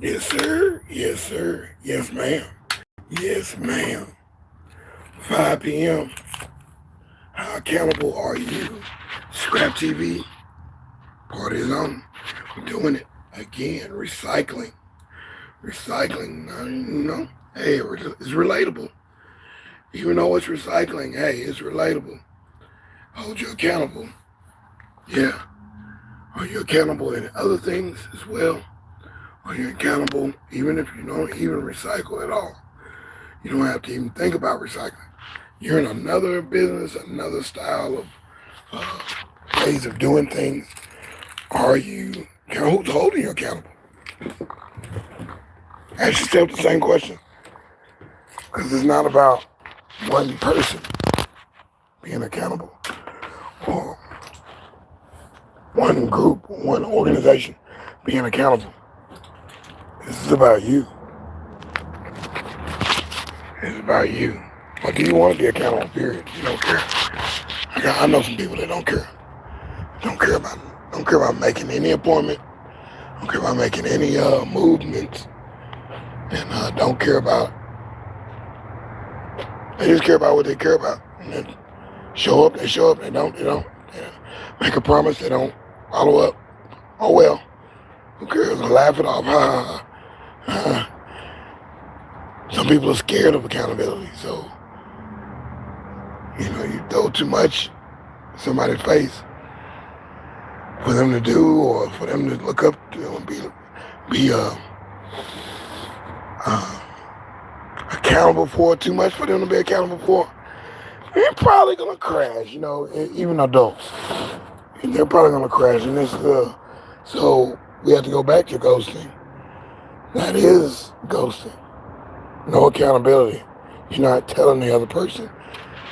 Yes, sir. Yes, sir. Yes, ma'am. Yes, ma'am. 5 p.m. How accountable are you? ScrAp TV. Party is on. We're doing it again. Recycling. Recycling. Hey, it's relatable. Even though it's recycling, hey, it's relatable. Hold you accountable. Yeah. Are you accountable in other things as well? Are you accountable even if you don't even recycle at all? You don't have to even think about recycling. You're in another business, another style of ways of doing things. Are you, who's holding you accountable? Ask yourself the same question. Because it's not about one person being accountable or one group, one organization being accountable. This is about you. It's about you. Or do you want to be accountable, period? You don't care. I know some people that don't care. Don't care about making any appointment. Don't care about making any movements. And don't care about, they just care about what they care about. And then show up, they show up. They don't. They make a promise, they don't follow up. Oh well, who cares? Laugh it off. Ha, ha, ha. Some people are scared of accountability, so you throw too much in somebody's face for them to do, or for them to look up to and be accountable for. Too much for them to be accountable for. They're probably gonna crash. Even adults, they're probably gonna crash. And so we have to go back to ghosting. That is ghosting. No accountability. You're not telling the other person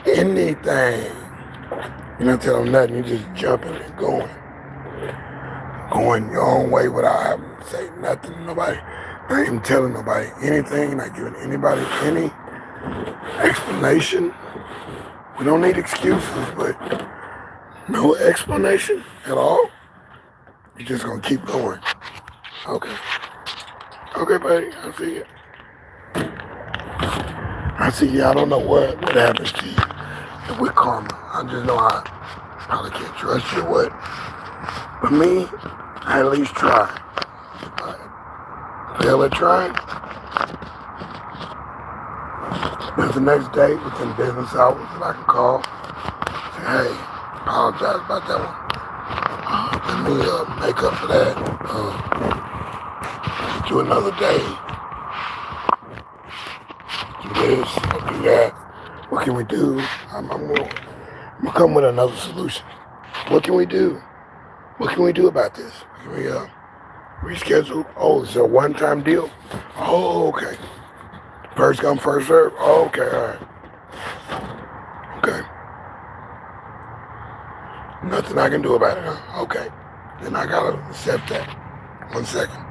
anything. You're not telling them nothing. You're just jumping and going your own way without having to say nothing to nobody. Not even telling nobody anything. Not giving anybody any explanation. We don't need excuses, but no explanation at all. You're just gonna keep going. Okay. Okay, buddy. I see you. I see you. I don't know what happens to you with karma. I just know I probably can't trust you. What? But me, I at least try. If I fail at trying, there's the next day within business hours that I can call. Say, hey, apologize about that one. Let me make up for that. Do another day. Do this, or do that. What can we do? I'm gonna come with another solution. What can we do? What can we do about this? Can we reschedule? Oh, it's a one-time deal? Oh, okay. First come, first serve? Oh, okay, all right. Okay. Nothing I can do about it, huh? Okay. Then I gotta accept that. 1 second.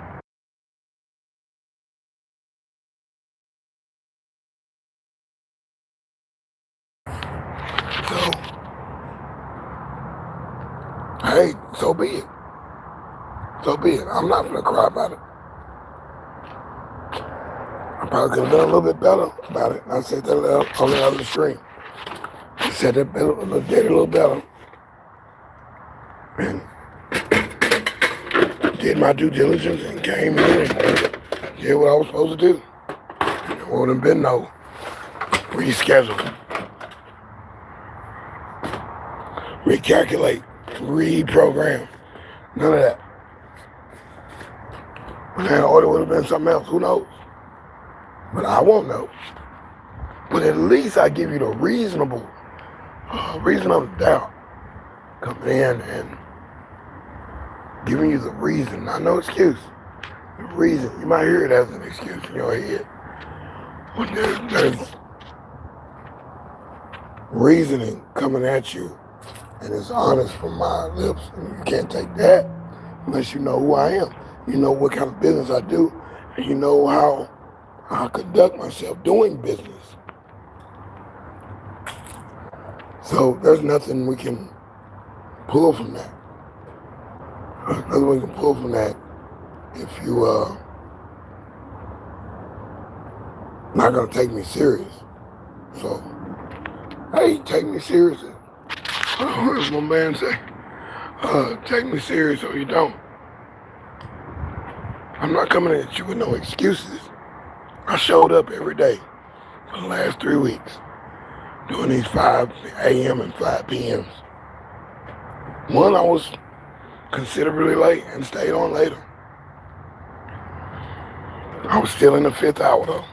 So, hey, so be it. So be it. I'm not gonna cry about it. I probably could have done a little bit better about it. I said that on the other stream. I said that did a little better. And did my due diligence and came in and did what I was supposed to do. There would have been no reschedule, recalculate, reprogram. None of that. When that order would have been something else, who knows? But I won't know. But at least I give you the reasonable doubt coming in and giving you the reason, not no excuse. The reason. You might hear it as an excuse in your head. But there's reasoning coming at you, and it's honest from my lips. And you can't take that unless you know who I am. You know what kind of business I do, and you know how I conduct myself doing business. So there's nothing we can pull from that. There's nothing we can pull from that if you not gonna take me serious. So, hey, take me seriously. What my man say? Take me serious or you don't. I'm not coming at you with no excuses. I showed up every day for the last 3 weeks doing these 5 a.m. and 5 p.m.s. One, I was considerably late and stayed on later. I was still in the 5th hour though.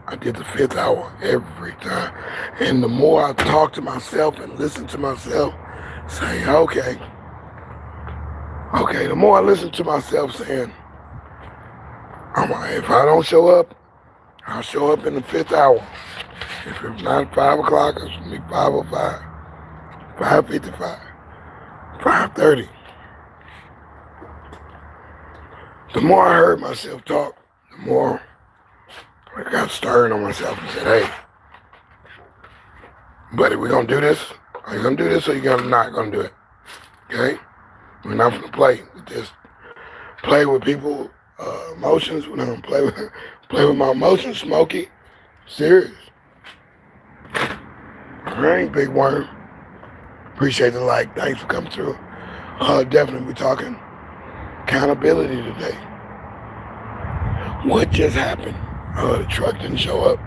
I did the 5th hour every time. And the more I talk to myself and listen to myself, saying, okay, the more I listen to myself saying, if I don't show up, I'll show up in the 5th hour. If it's not 5 o'clock, it's going to be 5:05, 5:55, 5:30. The more I heard myself talk, the more I got stern on myself and said, hey, buddy, we're going to do this. Are you going to do this or you not going to do it? Okay? We're not going to play. We just play with people, emotions. We're not going to play with my emotions, Smokey. Serious. All right, big worm. Appreciate the like. Thanks for coming through. Definitely we're talking accountability today. What just happened? The truck didn't show up.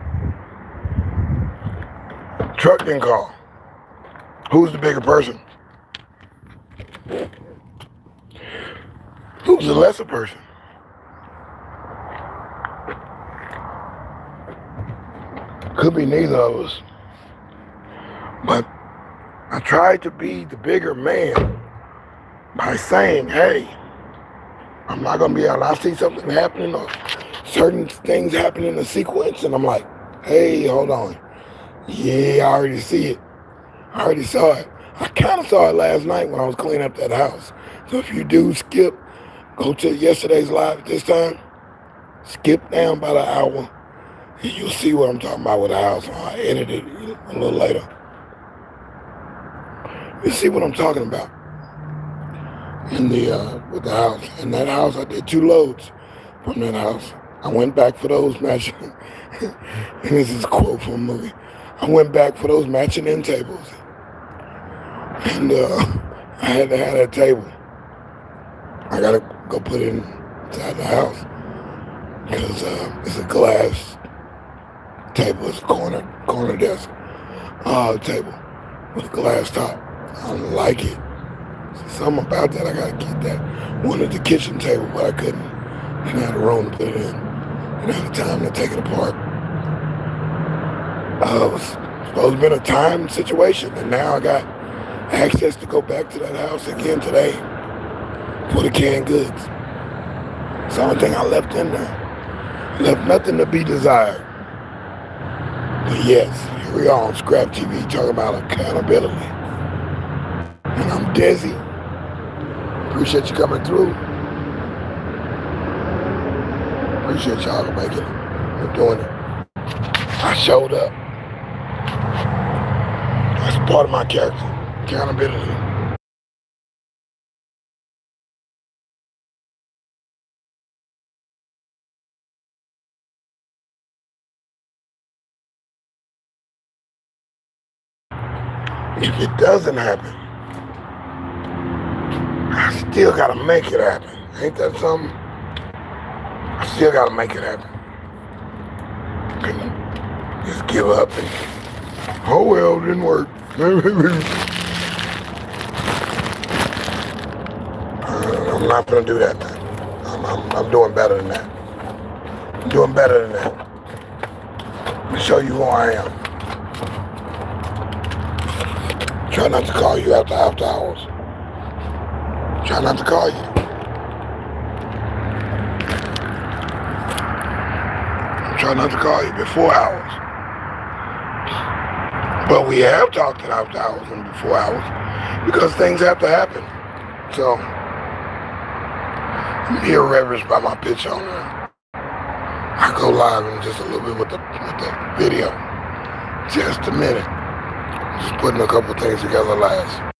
Truck didn't call. Who's the bigger person? Who's the lesser person? Could be neither of us. But I tried to be the bigger man by saying, hey, I'm not going to be able, I see something happening or certain things happen in the sequence and I'm like, hey, hold on. Yeah, I already see it. I already saw it. I kind of saw it last night when I was cleaning up that house. So if you do skip, go to yesterday's live at this time, skip down about an hour, and you'll see what I'm talking about with the house. I edited it a little later. You'll see what I'm talking about in the with the house. In that house, I did 2 loads from that house. I went back for those matching, and this is a quote from a movie. I went back for those matching end tables. And I had to have that table. I gotta go put it inside the house because it's a glass table. It's a corner desk table with a glass top. I don't like it. Something about that. I gotta keep that. Wanted the kitchen table, but I couldn't. Didn't have the room to put it in. Didn't have the time to take it apart. It was supposed to have been a time situation, and now I got access to go back to that house again today for the canned goods. It's the only thing I left in there. Left nothing to be desired. But yes, here we are on ScrAp TV talking about accountability. And I'm deSz'e. Appreciate you coming through. Appreciate y'all making it. We're doing it. I showed up. That's part of my character. Accountability. If it doesn't happen, I still gotta make it happen. Ain't that something? I still gotta make it happen. Can just give up and, oh well, it didn't work. I'm not gonna do that, man. I'm doing better than that. I'm doing better than that. Let me show you who I am. Try not to call you after hours. Try not to call you. Try not to call you before hours. But we have talked at after hours and before hours because things have to happen. So I'm here reverenced by my pitch owner. I go live in just a little bit with the video. Just a minute. Just putting a couple things together last.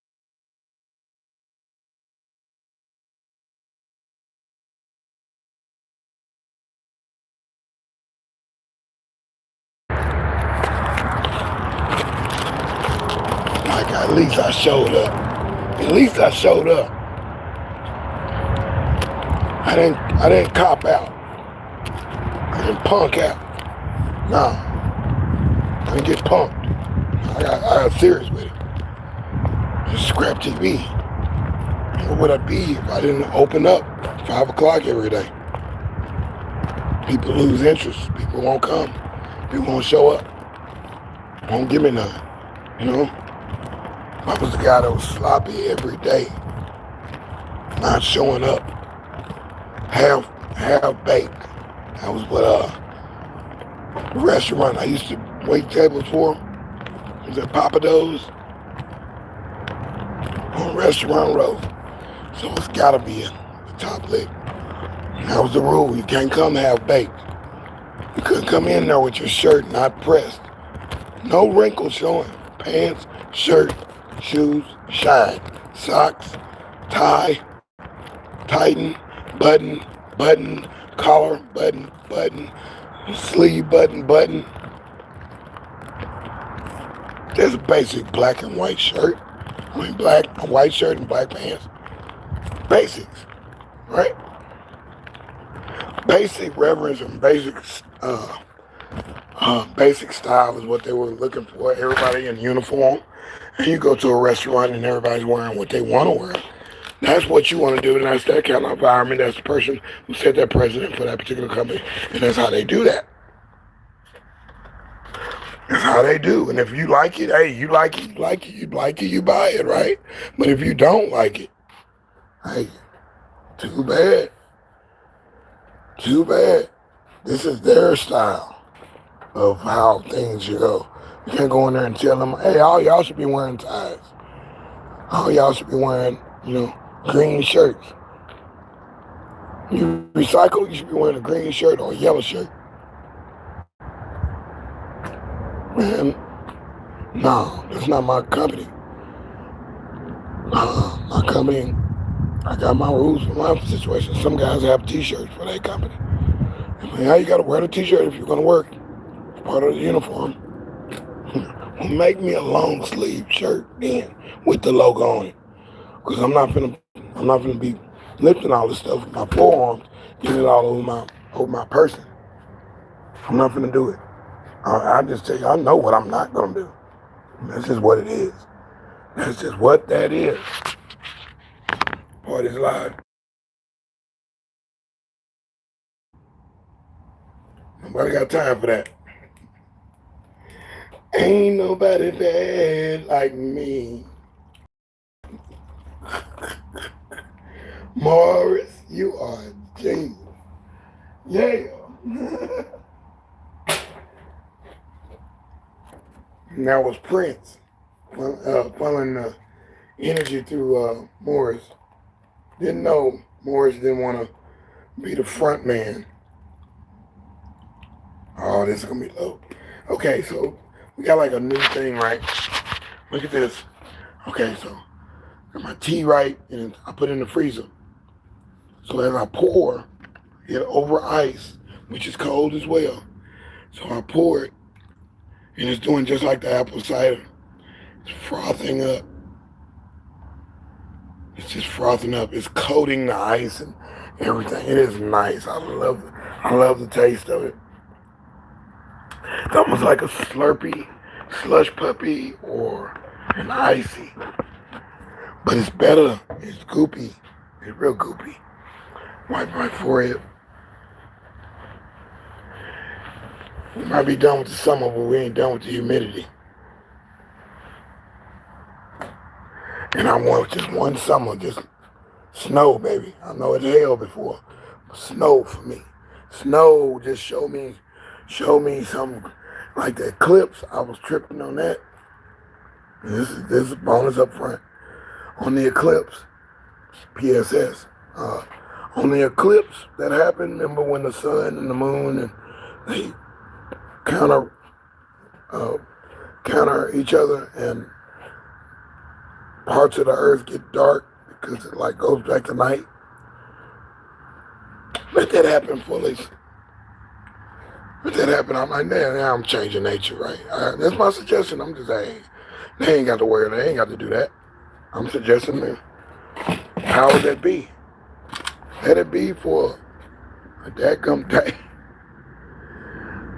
At least I showed up. At least I showed up. I didn't cop out. I didn't punk out. Nah. I didn't get punked. I got serious with it. It's ScrAp TV. What would I be if I didn't open up 5 o'clock every day? People lose interest. People won't come. People won't show up. Won't give me none. You know? I was the guy that was sloppy every day. Not showing up. Half baked. That was what the restaurant I used to wait tables for. It was at Papado's on Restaurant Row. So it's gotta be in the top lick. That was the rule. You can't come half baked. You couldn't come in there with your shirt not pressed. No wrinkles showing. Pants, shirt, shoes, shine. Socks, tie, tighten, button, collar, button, sleeve, button. There's a basic black and white shirt. A white shirt and black pants. Basics, right? Basic reverence and basic style is what they were looking for. Everybody in uniform. And you go to a restaurant and everybody's wearing what they want to wear. That's what you want to do, and that's that kind of environment. That's the person who set that precedent for that particular company, and that's how they do that. That's how they do. And if you like it, hey, you like it, you buy it, right? But if you don't like it, hey, too bad. Too bad. This is their style of how things should go. You can't go in there and tell them, hey, all y'all should be wearing ties. All y'all should be wearing, green shirts. You recycle, you should be wearing a green shirt or a yellow shirt. Man, no, that's not my company. My company, I got my rules for my situation. Some guys have t-shirts for that company. I mean, how you gotta wear the t-shirt if you're gonna work? It's part of the uniform. Well, make me a long sleeve shirt then with the logo on it. Because I'm not gonna be lifting all this stuff with my forearms, getting it all over my person. I'm not gonna do it. I just tell you, I know what I'm not gonna do. That's just what it is. That's just what that is. Party's live. Nobody got time for that. Ain't nobody bad like me. Morris, you are a genius. Yeah. And that was Prince funneling the energy through Morris. Didn't know Morris didn't want to be the front man. Oh, this is going to be low. Okay, so we got like a new thing, right? Look at this. Okay, so got my tea right, and I put it in the freezer. So as I pour it over ice, which is cold as well. So I pour it, and it's doing just like the apple cider. It's frothing up. It's just frothing up. It's coating the ice and everything. It is nice. I love the taste of it. It's almost like a Slurpee, slush puppy, or an icy. But it's better. It's goopy. It's real goopy. Wipe my forehead. We might be done with the summer, but we ain't done with the humidity. And I want just one summer, just snow, baby. I know it's hell before, but snow for me. Snow, just show me some, like the eclipse. I was tripping on that. This is bonus up front. On the eclipse, PSS. On the eclipse that happened, remember when the sun and the moon and they counter each other, and parts of the earth get dark because it like goes back to night. Let that happen fully. Let that happen. I'm like, now I'm changing nature, right? That's my suggestion. I'm just saying, They ain't got to worry. They ain't got to do that. I'm suggesting the powers that be. Let it be for a dadgum day.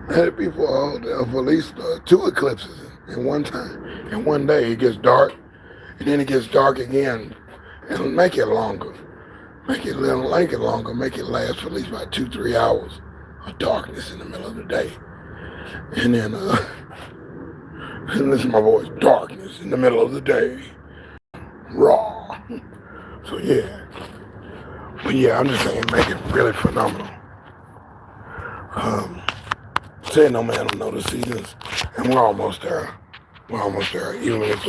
Let it be for at least 2 eclipses in one time. In one day, it gets dark, and then it gets dark again. And make it longer. Make it longer. Make it last for at least about 2-3 hours of darkness in the middle of the day. And then, and listen to my voice, darkness in the middle of the day. Raw. So yeah. But yeah, I'm just saying, make it really phenomenal. Say no man don't know the seasons, and we're almost there. We're almost there, even if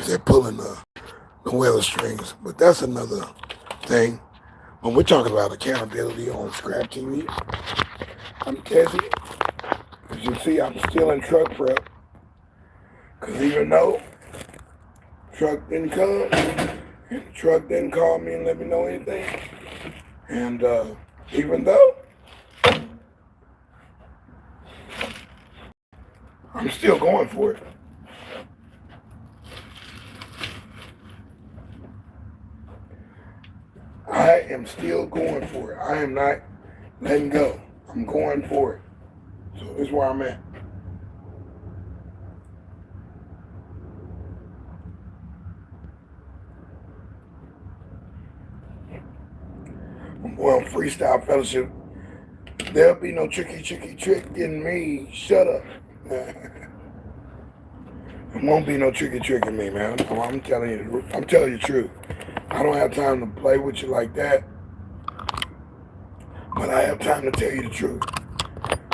they're pulling the weather strings. But that's another thing. When we're talking about accountability on ScrAp TV, I'm Tessie. As you see, I'm still in truck prep. Because even though truck didn't come, and the truck didn't call me and let me know anything, and even though I'm still going for it. I am still going for it. I am not letting go. I'm going for it. So this is where I'm at. I'm going freestyle fellowship. There'll be no tricky trick in me. Shut up. There won't be no tricky trick in me, man. I'm telling you the truth. I don't have time to play with you like that. But I have time to tell you the truth.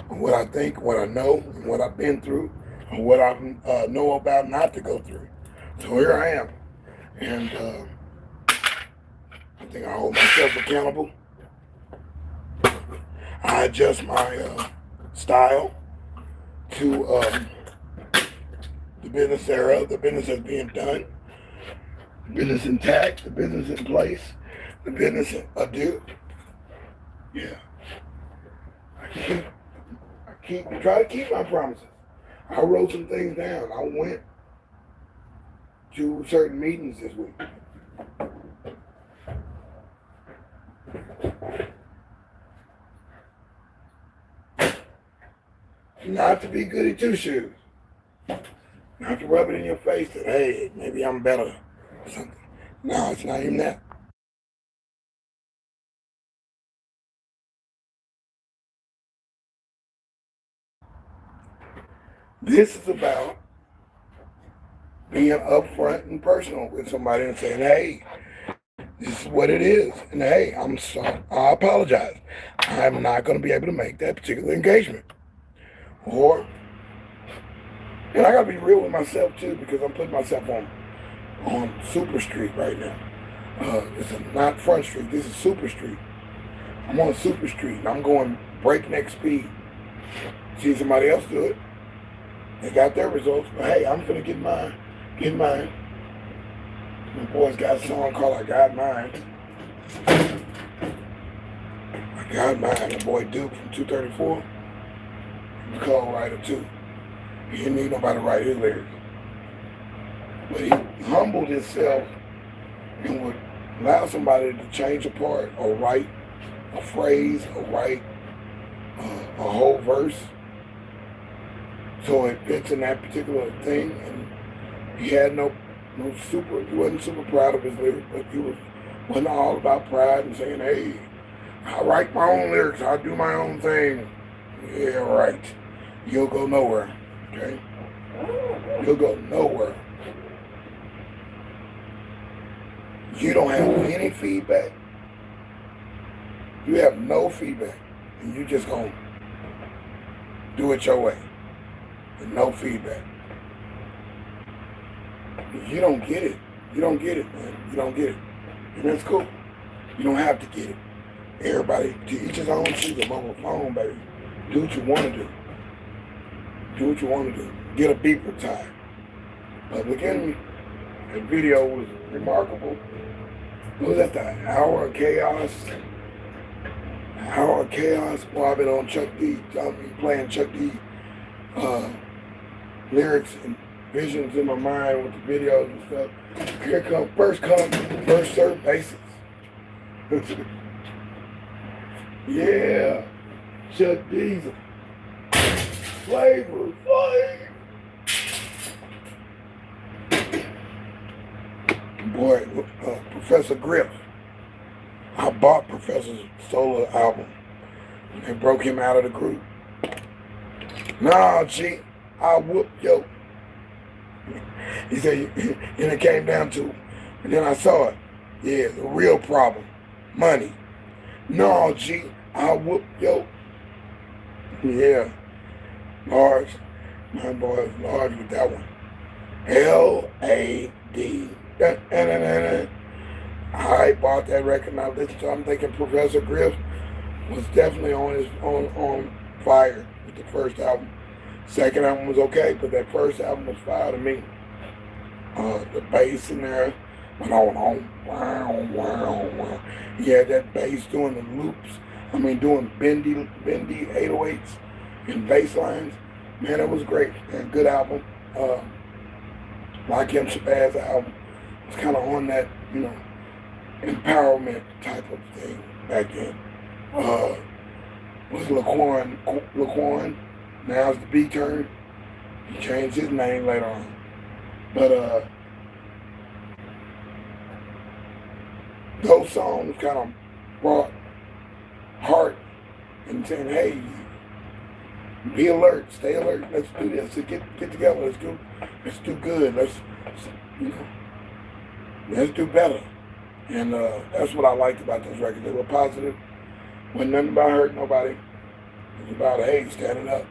What I think, what I know, and what I've been through, and what I know about not to go through. So here I am. And I think I hold myself accountable. I adjust my style to the business era, the business that's being done, the business intact, the business in place, the business adieu. Yeah. I try to keep my promises. I wrote some things down. I went to certain meetings this week. Not to be goody two-shoes. Not to rub it in your face that, hey, maybe I'm better or something. No, it's not even that. This is about being upfront and personal with somebody and saying, hey, this is what it is. And hey, I'm sorry. I apologize. I'm not going to be able to make that particular engagement. And I got to be real with myself too, because I'm putting myself on Super Street right now. It's not Front Street. This is Super Street. I'm on Super Street and I'm going breakneck speed. See somebody else do it. They got their results, but hey, I'm gonna get mine. Get mine. My boys got a song called I Got Mine. I Got Mine. The boy Duke from 234. He's a call writer too. He didn't need nobody to write his lyrics. But he humbled himself and would allow somebody to change a part or write a phrase or write a whole verse so it fits in that particular thing. And he had he wasn't super proud of his lyrics, but he wasn't all about pride and saying, hey, I write my own lyrics, I do my own thing. Yeah, right. You'll go nowhere, okay? You'll go nowhere. You don't have any feedback. You have no feedback. And you just gonna do it your way. With no feedback. You don't get it. You don't get it, man. You don't get it. And that's cool. You don't have to get it. Everybody, to each his own, choose a mobile phone, baby. Do what you want to do. Do what you want to do. Get a beeper tie. Public Enemy. That video was remarkable. It was at the Hour of Chaos. Hour of Chaos. Well, I've been on Chuck D. Playing Chuck D. Lyrics and visions in my mind with the videos and stuff. Here come, first serve basis. Yeah, Chuck Diesel. Flavor Flav. Boy, Professor Griff. I bought Professor's solo album. They broke him out of the group. Nah, G, I'll whoop yo. He said, and it came down to, and then I saw it. Yeah, the real problem, money. No, G, I'll whoop yo. Yeah, large. My boy is large with that one. L-A-D. I bought that record and I listened to it. I'm thinking Professor Griff was definitely on fire with the first album. Second album was okay, but that first album was fire to me. The bass in there went on, wow. He had that bass doing the loops. I mean, doing bendy 808s and bass lines. Man, it was great. And good album. Like him, Shabazz album. It's kind of on that, you know, empowerment type of thing back then. Was Laquan. Now it's the B-Turn. He changed his name later on. But those songs kind of brought heart and saying, hey, be alert, stay alert, let's do this, get together, let's do good, let's do better. And that's what I liked about those records. They were positive. Wasn't nothing about hurting nobody. It was about, hey, standing up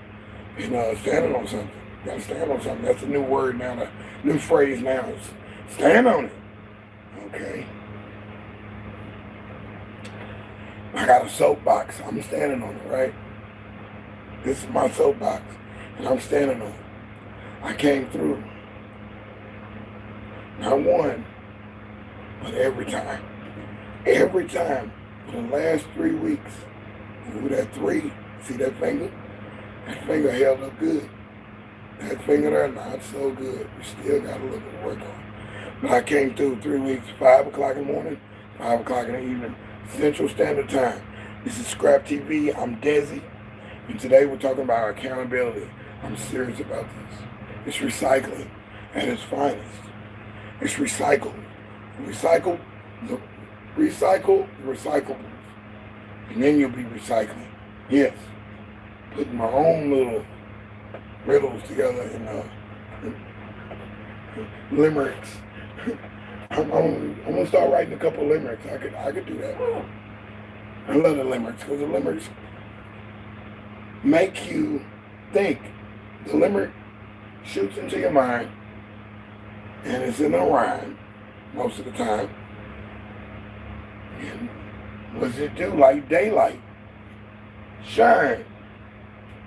and standing on something. You gotta stand on something. That's a new word now, a new phrase now. Is stand on it. Okay. I got a soapbox. I'm standing on it, right? This is my soapbox, and I'm standing on it. I came through. Not one, but every time. Every time for the last 3 weeks. Ooh, that 3, see that finger? That finger held up good. That finger there, not so good. We still got a little bit of work on. But I came through 3 weeks, 5 o'clock in the morning, 5 o'clock in the evening, Central Standard Time. This is ScrAp TV. I'm deSz'e. And today we're talking about accountability. I'm serious about this. It's recycling at its finest. It's recycled. Recycle the recyclables. And then you'll be recycling. Yes. Putting my own little riddles together in limericks. I'm gonna start writing a couple of limericks. I could do that. I love the limericks because the limericks make you think. The limerick shoots into your mind, and it's in a rhyme most of the time. And what does it do? Like daylight, shine.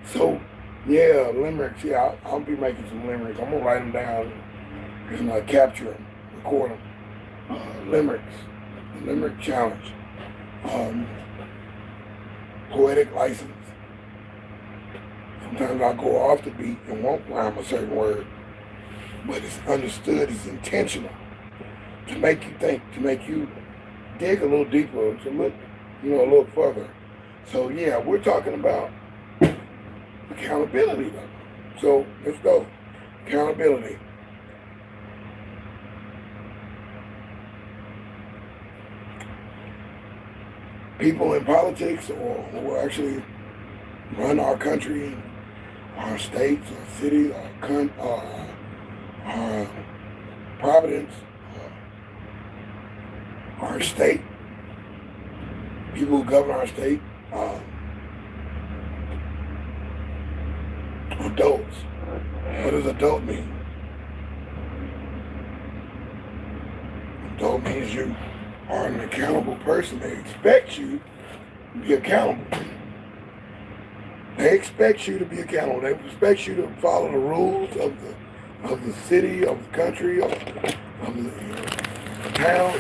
So yeah, limericks. Yeah, I'll be making some limericks. I'm gonna write them down and capture them, record them. Limericks, the limerick challenge, poetic license. Sometimes I'll go off the beat and won't rhyme a certain word, but it's understood, it's intentional to make you think, to make you dig a little deeper, to look, a little further. So yeah, we're talking about accountability though. So let's go. Accountability. People in politics or who actually run our country, our states, our cities, our providence, our state, people who govern our state, adults. What does adult mean? Adult means you are an accountable person. They expect you to be accountable. They expect you to be accountable. They expect you to follow the rules of the city, of the country, of the town,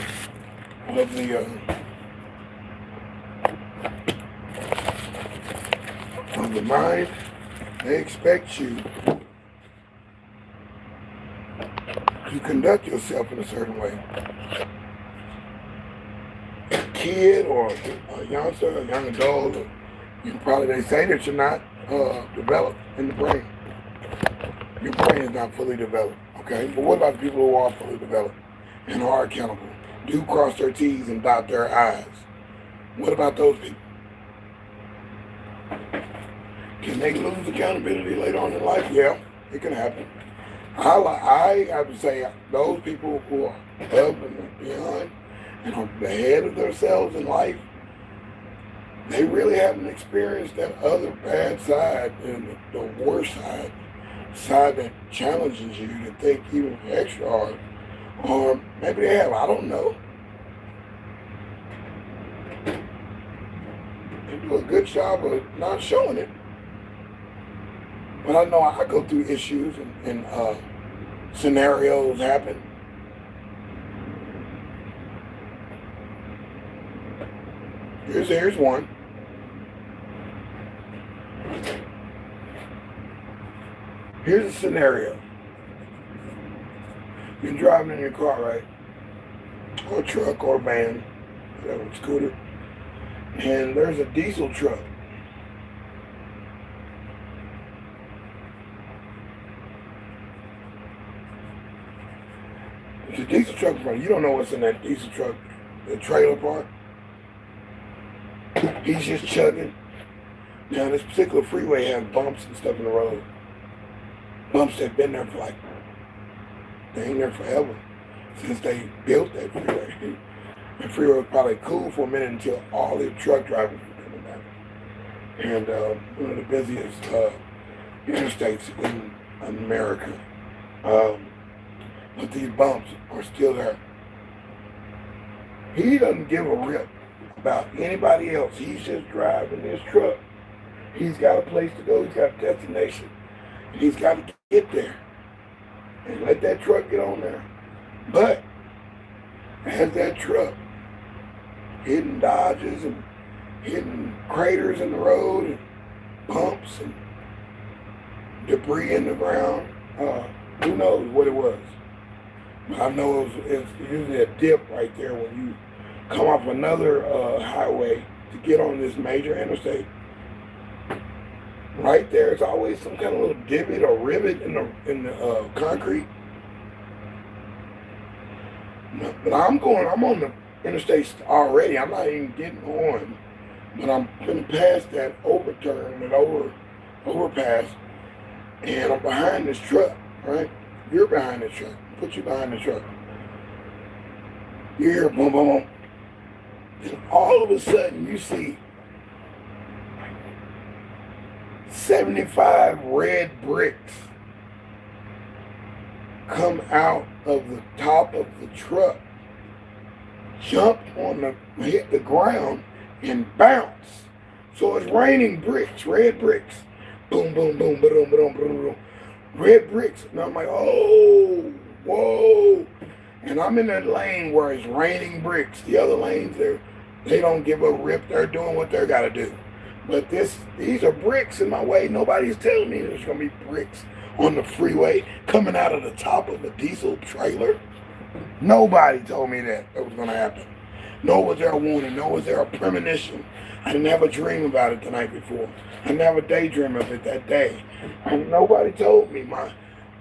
of the mind. They expect you to conduct yourself in a certain way. A kid or a youngster, a young adult, they say that you're not developed in the brain. Your brain is not fully developed, okay? But what about the people who are fully developed and are accountable? Do cross their T's and dot their I's. What about those people? Can they lose accountability later on in life? Yeah, it can happen. I have to say those people who are above and beyond and are ahead of themselves in life, they really haven't experienced that other bad side and the worst side that challenges you to think even extra hard. Or maybe they have, I don't know. They do a good job of not showing it. But I know I go through issues and scenarios happen. Here's one. Here's a scenario. You're driving in your car, right? Or a truck or a van, whatever, scooter. And there's a diesel truck. It's a diesel truck in front. You don't know what's in that diesel truck, the trailer part. He's just chugging. Now, this particular freeway has bumps and stuff in the road. Bumps that have been there for they ain't there forever since they built that freeway. The freeway was probably cool for a minute until all the truck drivers were coming back. And one of the busiest interstates in America. But these bumps are still there. He doesn't give a rip about anybody else. He's just driving this truck. He's got a place to go. He's got a destination. And he's got to get there. And let that truck get on there. But as that truck hitting dodges and hitting craters in the road and bumps and debris in the ground, who knows what it was. But I know it's usually a dip right there when you come off another highway to get on this major interstate. Right there, it's always some kind of little divot or rivet in the concrete. But I'm on the interstate already. I'm not even getting on, but I'm going to pass that overturn, that overpass, and I'm behind this truck. Right? You're behind the truck. Put you behind the truck. You hear boom, boom, boom. And all of a sudden, you see 75 red bricks come out of the top of the truck, jump hit the ground, and bounce. So it's raining bricks, red bricks. Boom, boom, boom, boom, boom, boom, boom. Red bricks. And I'm like, oh, whoa. And I'm in that lane where it's raining bricks. The other lanes, they don't give a rip. They're doing what they got to do. But these are bricks in my way. Nobody's telling me there's going to be bricks on the freeway coming out of the top of a diesel trailer. Nobody told me that was going to happen. Nor was there a warning. Nor was there a premonition. I didn't have a dream about it the night before. I didn't have a daydream of it that day. And nobody told me. My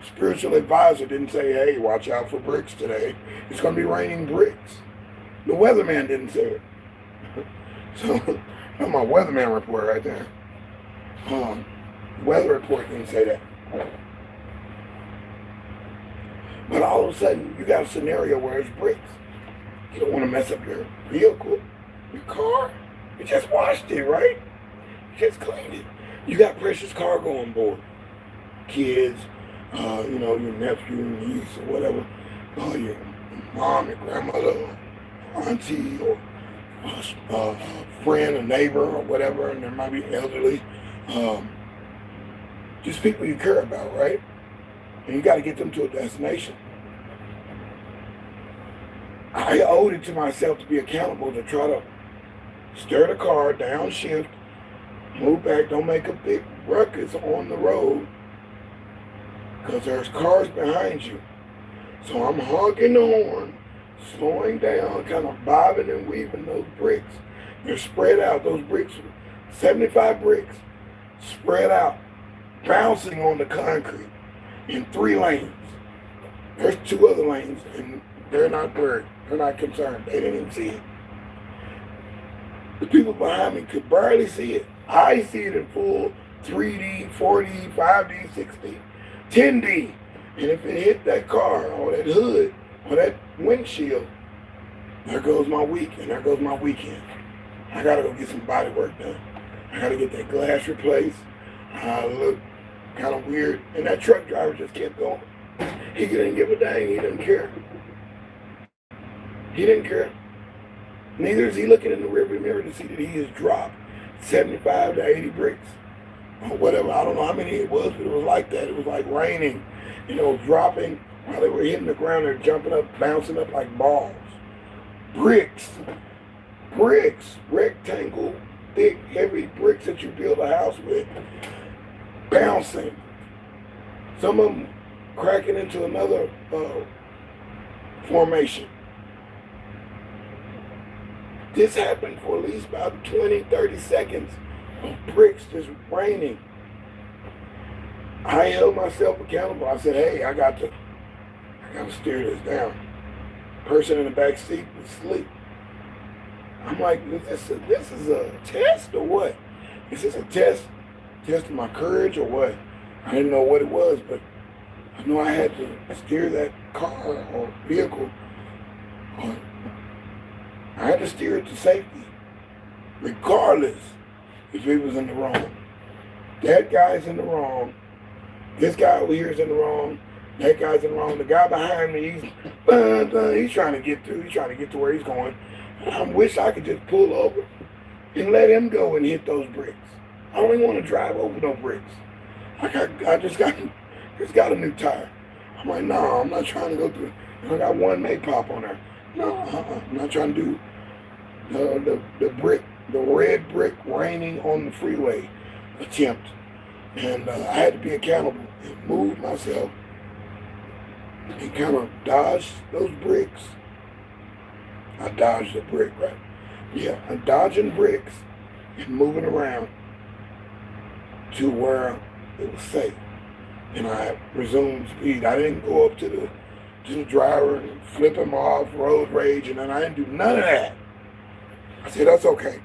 spiritual advisor didn't say, hey, watch out for bricks today. It's going to be raining bricks. The weatherman didn't say it. So, that's my weatherman report right there. Weather report didn't say that. But all of a sudden, you got a scenario where it's bricks. You don't want to mess up your vehicle, your car. You just washed it, right? You just cleaned it. You got precious cargo on board. Kids, your nephew, niece, or whatever. Your mom, your grandmother, auntie, or a friend, a neighbor, or whatever, and there might be elderly. Just people you care about, right? And you got to get them to a destination. I owed it to myself to be accountable to try to stir the car, downshift, move back, don't make a big ruckus on the road because there's cars behind you. So I'm honking the horn, slowing down, kind of bobbing and weaving those bricks. They're spread out. Those bricks, 75 bricks, spread out, bouncing on the concrete in 3 lanes. There's 2 other lanes, and they're not worried. They're not concerned. They didn't even see it. The people behind me could barely see it. I see it in full 3D, 4D, 5D, 6D, 10D. And if it hit that car or that hood or that windshield, there goes my week and there goes my weekend. I gotta go get some body work done. I gotta get that glass replaced. I look kind of weird. And that truck driver just kept going. He didn't give a dang. He didn't care. He didn't care. Neither is he looking in the rearview mirror to see that he has dropped 75 to 80 bricks or whatever. I don't know how many it was, but it was like that. It was like raining. You know, dropping while they were hitting the ground. They're jumping up, bouncing up like balls. Bricks. Bricks. Rectangle, thick, heavy bricks that you build a house with. Bouncing. Some of them cracking into another formation. This happened for at least about 20, 30 seconds of bricks just raining. I held myself accountable. I said, hey, I got to steer this down. Person in the back seat was asleep. I'm like, this is a test or what? Is this a test of my courage or what? I didn't know what it was, but I know I had to steer that car or vehicle. I had to steer it to safety, regardless if he was in the wrong. That guy's in the wrong. This guy over here is in the wrong. That guy's in the wrong. The guy behind me, he's trying to get through. He's trying to get to where he's going. I wish I could just pull over and let him go and hit those bricks. I don't even want to drive over no bricks. I just got a new tire. I'm like, no, I'm not trying to go through. I got one Maypop on there. No, I'm not trying to do the red brick raining on the freeway attempt. And I had to be accountable and move myself and kind of dodge those bricks. I dodged the brick, right? Yeah, I'm dodging bricks and moving around to where it was safe. And I resumed speed. I didn't go up to the driver and flip him off, road rage, and then I didn't do none of that. I said, that's okay.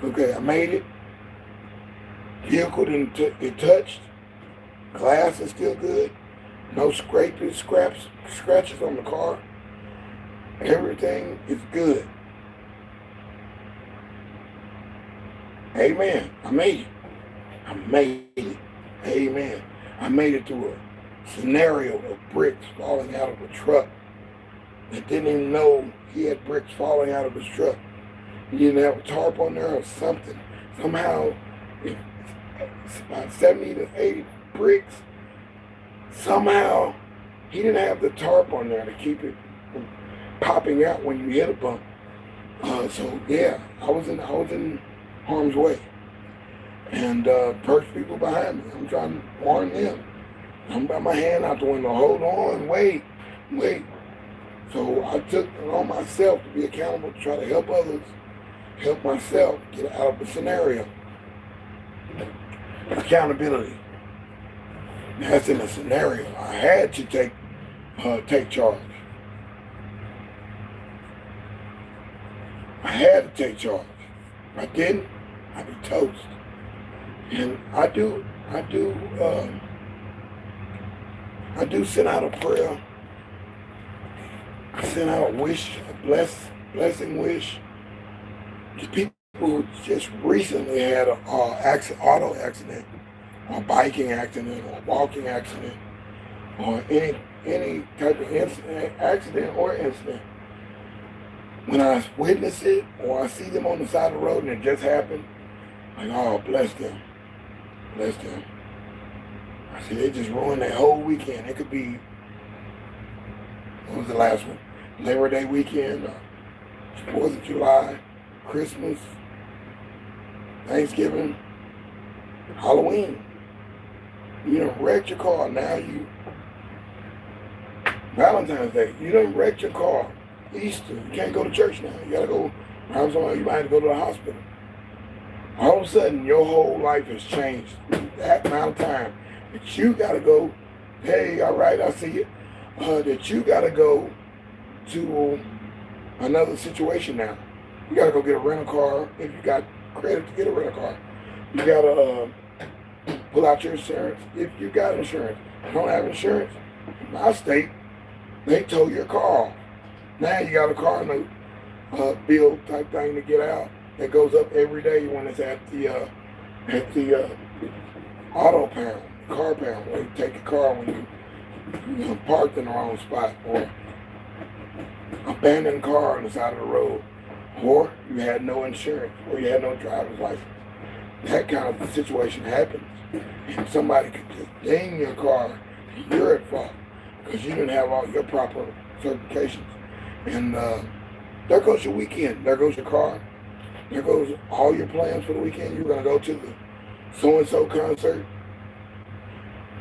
Okay, I made it. Vehicle didn't get touched. Glass is still good. No scrapes, scratches on the car. Everything is good. Amen. I made it. I made it. Amen. I made it through a scenario of bricks falling out of a truck that didn't even know he had bricks falling out of his truck. He didn't have a tarp on there or something. Somehow, it's about 70 to 80 bricks. Somehow, he didn't have the tarp on there to keep it from popping out when you hit a bump. So yeah, I was in harm's way. And first people behind me, I'm trying to warn them. I'm got my hand out the window. Hold on, wait. So I took it on myself to be accountable to try to help others, help myself get out of the scenario. Accountability. That's in the scenario. I had to take charge. I had to take charge. If I didn't, I'd be toast. And I do send out a prayer. I send out a wish, a blessing wish to people who just recently had an auto accident, or biking accident, or walking accident, or any type of accident or incident. When I witness it, or I see them on the side of the road and it just happened, like, oh, bless them. Bless them. I see they just ruined their whole weekend. It could be, what was the last one? Labor Day weekend, 4th of July, Christmas, Thanksgiving, Halloween. You know, wrecked your car. Now Valentine's Day, you done wrecked your car. Easter, you can't go to church now. You gotta go, you might have to go to the hospital. All of a sudden, your whole life has changed. That amount of time that you gotta go, hey, all right, I see you. That you gotta go to another situation now. You gotta go get a rental car if you got credit to get a rental car. You gotta pull out your insurance if you got insurance. If you don't have insurance, in my state, they tow your car off. Now you got a car note bill type thing to get out that goes up every day when it's at the auto pound, car pound, where you take your car when you parked in the wrong spot, or abandoned car on the side of the road, or you had no insurance, or you had no driver's license. That kind of situation happens, and somebody could just ding your car, and you're at fault because you didn't have all your proper certifications. And there goes your weekend. There goes your car. There goes all your plans for the weekend. You're going to go to the so-and-so concert.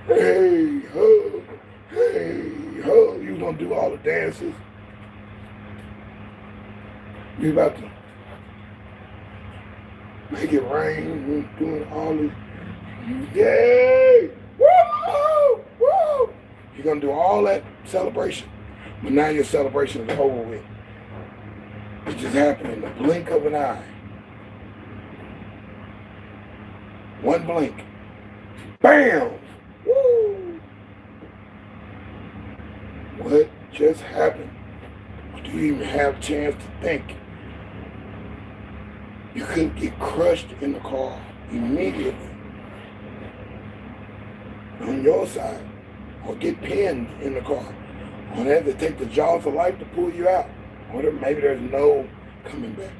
Hey, ho, hey, ho. You're going to do all the dances. You're about to make it rain. You're doing all this. Yay! Woo! Woo! You're going to do all that celebration. But now your celebration is over with. It just happened in the blink of an eye. One blink. Bam! Woo! What just happened? Do you even have a chance to think? You could get crushed in the car immediately on your side, or get pinned in the car, or they have to take the jaws of life to pull you out, or maybe there's no coming back.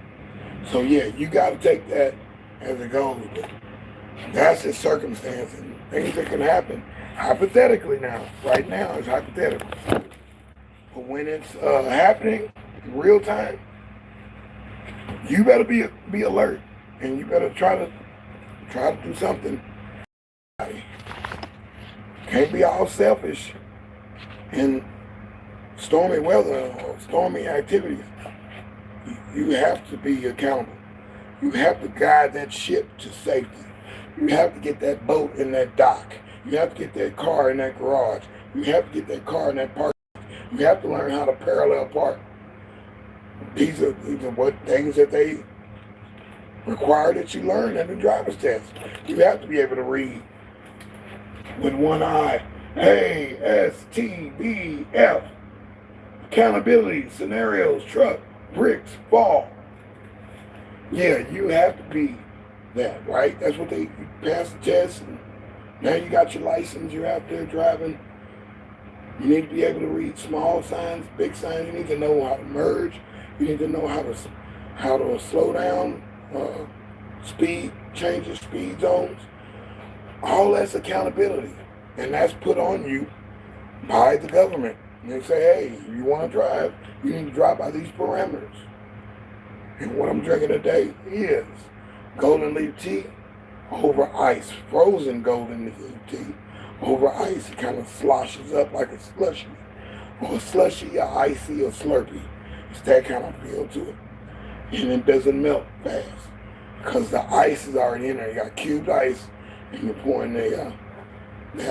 So yeah, you got to take that as it goes. That's the circumstance and things that can happen hypothetically now. Right now it's hypothetical, but when it's happening in real time, you better be alert, and you better try to do something. Can't be all selfish in stormy weather or stormy activities. You have to be accountable. You have to guide that ship to safety. You have to get that boat in that dock. You have to get that car in that garage. You have to get that car in that park. You have to learn how to parallel park. These are what things that they require that you learn in the driver's test. You have to be able to read with one eye. ASTBF. Accountability, scenarios, truck, bricks, fall. Yeah, you have to be that, right? That's what you pass the test, and now you got your license, you're out there driving. You need to be able to read small signs, big signs. You need to know how to merge. You need to know how to slow down, speed changes, speed zones. All that's accountability. And that's put on you by the government. And they say, hey, if you want to drive, you need to drive by these parameters. And what I'm drinking today is golden leaf tea over ice. Frozen golden leaf tea over ice. It kind of sloshes up like a slushy. Or a slushy, or icy, or slurpy. It's that kind of feel to it. And it doesn't melt fast, because the ice is already in there. You got cubed ice, and you're pouring that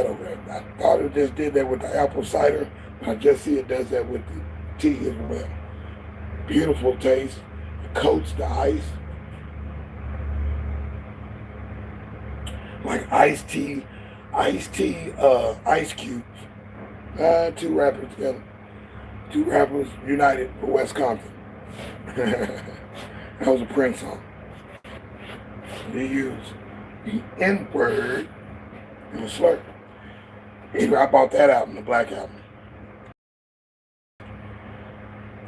over there. I thought it just did that with the apple cider, but I just see it does that with the tea as well. Beautiful taste. It coats the ice. Like iced tea, ice cubes. Two rappers together. Two rappers united for West Compton. That was a Prince song. They used the N-word in a slur. Anyway, I bought that album, the Black Album.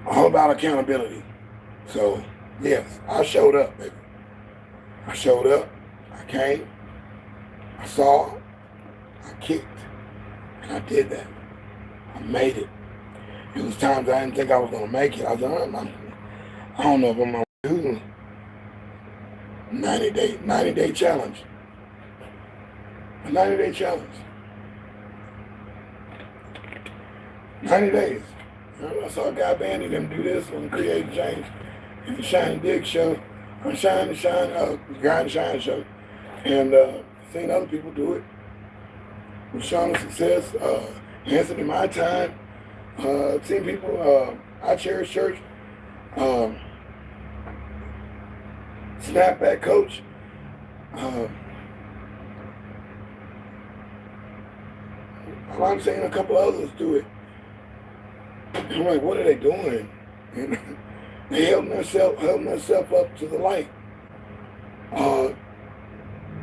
All about accountability. So, yes, I showed up, baby. I showed up. I came. I saw. I kicked. And I did that. I made it. It was times I didn't think I was going to make it. I was like, I don't know if I'm going to do 90-day challenge. A 90-day challenge. 90 days. I saw a guy banning them do this on Create Change and the Shine and Dig show, on Shine and Shine, Grind and Shine show. And seen other people do it. With Sean of Success, Hanson in my time. Seen people, I Cherish Church, Snapback Coach. I'm saying a couple others do it. I'm like, what are they doing? And they holding themselves up to the light.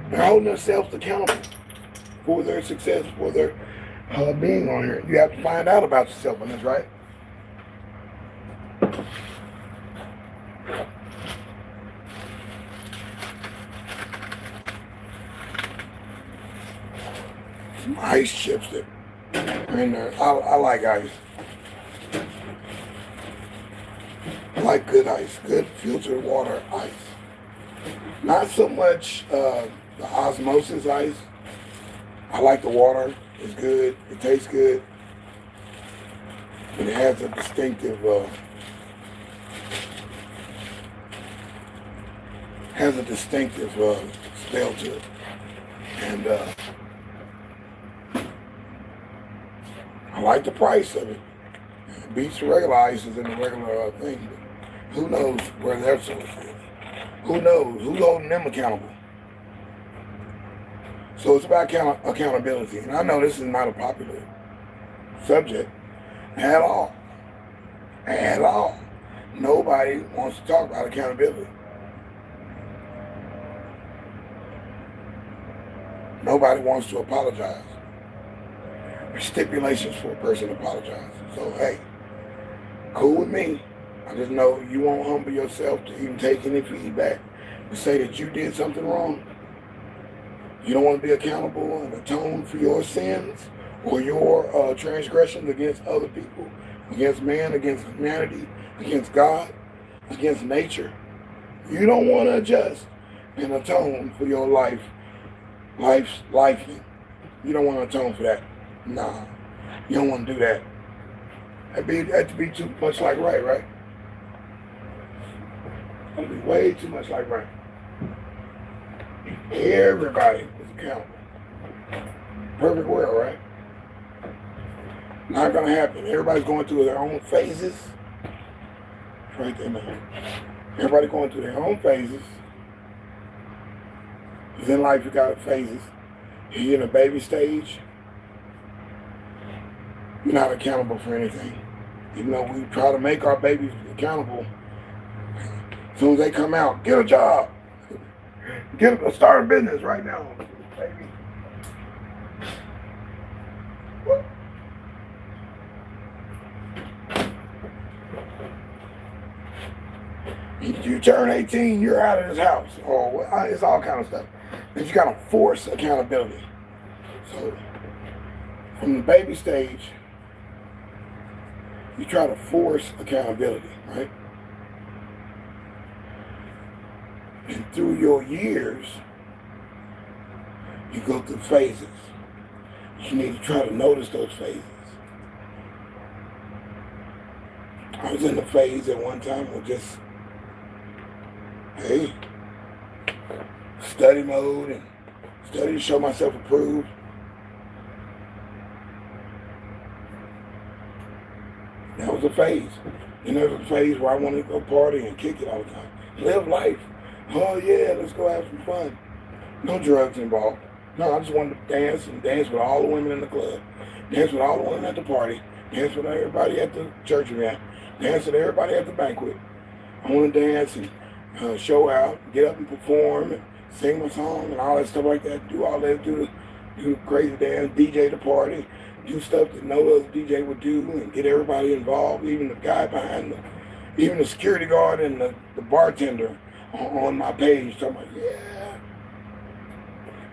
They're holding themselves accountable for their success, for their being on here. You have to find out about yourself on this, right? Some ice chips that are in there. I like ice. I like good ice, good filtered water ice. Not so much the osmosis ice. I like the water. It's good. It tastes good. But it has a distinctive smell to it. And I like the price of it. It beats the regular ices and the regular thing. But who knows where their source is? Who knows? Who's holding them accountable? So it's about accountability. And I know this is not a popular subject at all. At all. Nobody wants to talk about accountability. Nobody wants to apologize. There's stipulations for a person to apologize. So, hey, cool with me. I just know you won't humble yourself to even take any feedback to say that you did something wrong. You don't want to be accountable and atone for your sins or your transgressions against other people, against man, against humanity, against God, against nature. You don't want to adjust and atone for your life's lifing. You don't want to atone for that. Nah, you don't want to do that. That'd be too much like right? That'd be way too much like right. Everybody is accountable. Perfect world, right? Not gonna happen. Everybody's going through their own phases. Right there, man. Everybody going through their own phases. Because in life you got phases. You're in a baby stage. You're not accountable for anything. Even though we try to make our babies accountable, as soon as they come out, get a job. Start a business right now, baby. You turn 18, you're out of this house. Oh, it's all kind of stuff. But you gotta force accountability. So, from the baby stage, you try to force accountability, right? And through your years, you go through phases. You need to try to notice those phases. I was in the phase at one time of just, hey, study mode and study to show myself approved. That was a phase. And there was a phase where I wanted to go party and kick it all the time. Live life. Oh yeah, let's go have some fun. No drugs involved. No, I just wanted to dance and dance with all the women in the club. Dance with all the women at the party. Dance with everybody at the church event. Dance with everybody at the banquet. I want to dance and show out, get up and perform and sing my song and all that stuff like that. Do all that, do crazy dance, DJ the party, do stuff that no other DJ would do and get everybody involved, even the guy behind even the security guard and the bartender on my page. So I'm like, yeah,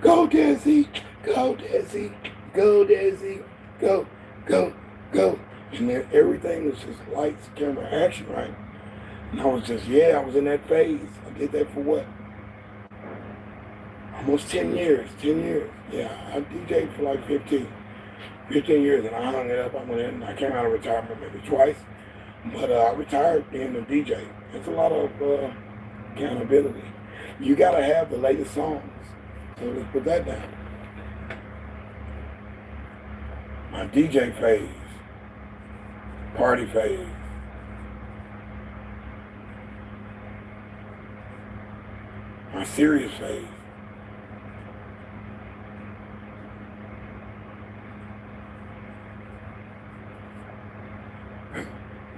go deSz'e, go deSz'e, go deSz'e, go, go, go. And then everything was just lights, camera, action, right? And I was just, I was in that phase. I did that for what? Almost 10 years, 10 years. Yeah, I DJed for like 15 15 years, and I hung it up. I went in. I came out of retirement maybe twice, but I retired being a DJ. It's a lot of accountability. You got to have the latest songs. So let's put that down. My DJ phase, party phase, my serious phase.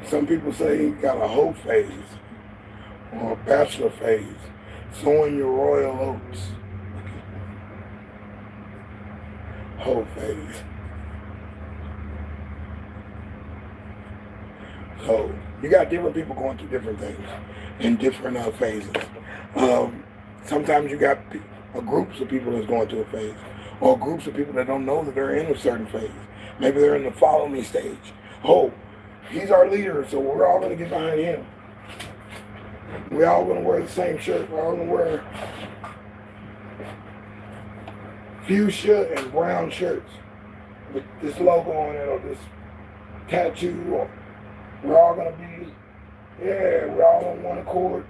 Some people say you got a hoe phase or a bachelor phase, sowing your royal oats. Hoe phase. So you got different people going through different things in different phases. Sometimes you got groups of people that's going through a phase, or groups of people that don't know that they're in a certain phase. Maybe they're in the follow me stage. Oh, he's our leader, so we're all going to get behind him. We're all going to wear the same shirt. We're all going to wear fuchsia and brown shirts with this logo on it or this tattoo. Or we're all going to be, we're all on one accord.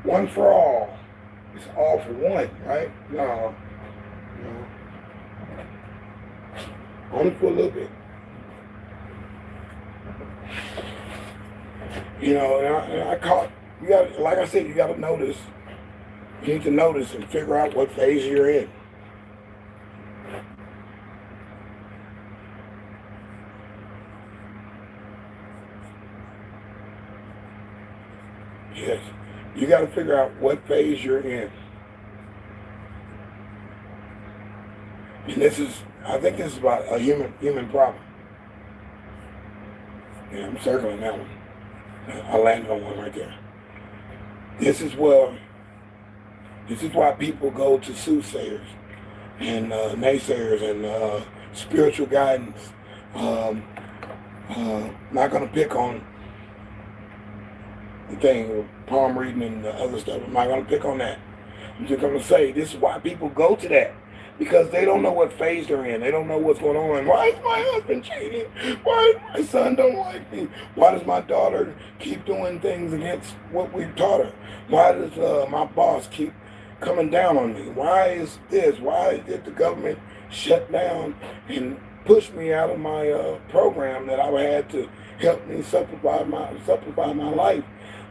One for all. It's all for one, right? No. Only for a little bit. And I caught, you got, like I said, you got to notice. You need to notice and figure out what phase you're in. Yes, you got to figure out what phase you're in. And I think this is about a human problem. Yeah, I'm circling that one. I landed on one right there. This is why people go to soothsayers and naysayers and spiritual guidance. Not going to pick on the thing, palm reading and the other stuff. I'm not going to pick on that. I'm just going to say this is why people go to that. Because they don't know what phase they're in. They don't know what's going on. Why is my husband cheating? Why does my son don't like me? Why does my daughter keep doing things against what we've taught her? Why does my boss keep coming down on me? Why is this? Why did the government shut down and push me out of my program that I had to help me simplify my life?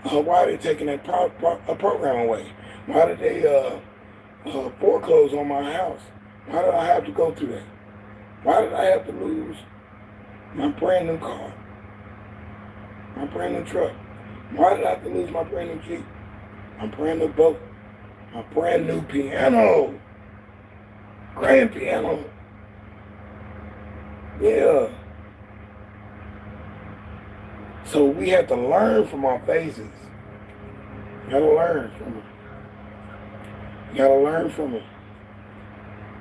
Why are they taking that program away? Why did they foreclose on my house? Why did I have to go through that? Why did I have to lose my brand new car? My brand new truck? Why did I have to lose my brand new Jeep? My brand new boat? My brand new piano? Grand piano? Yeah. So we have to learn from our phases. You gotta learn from them. You gotta learn from them.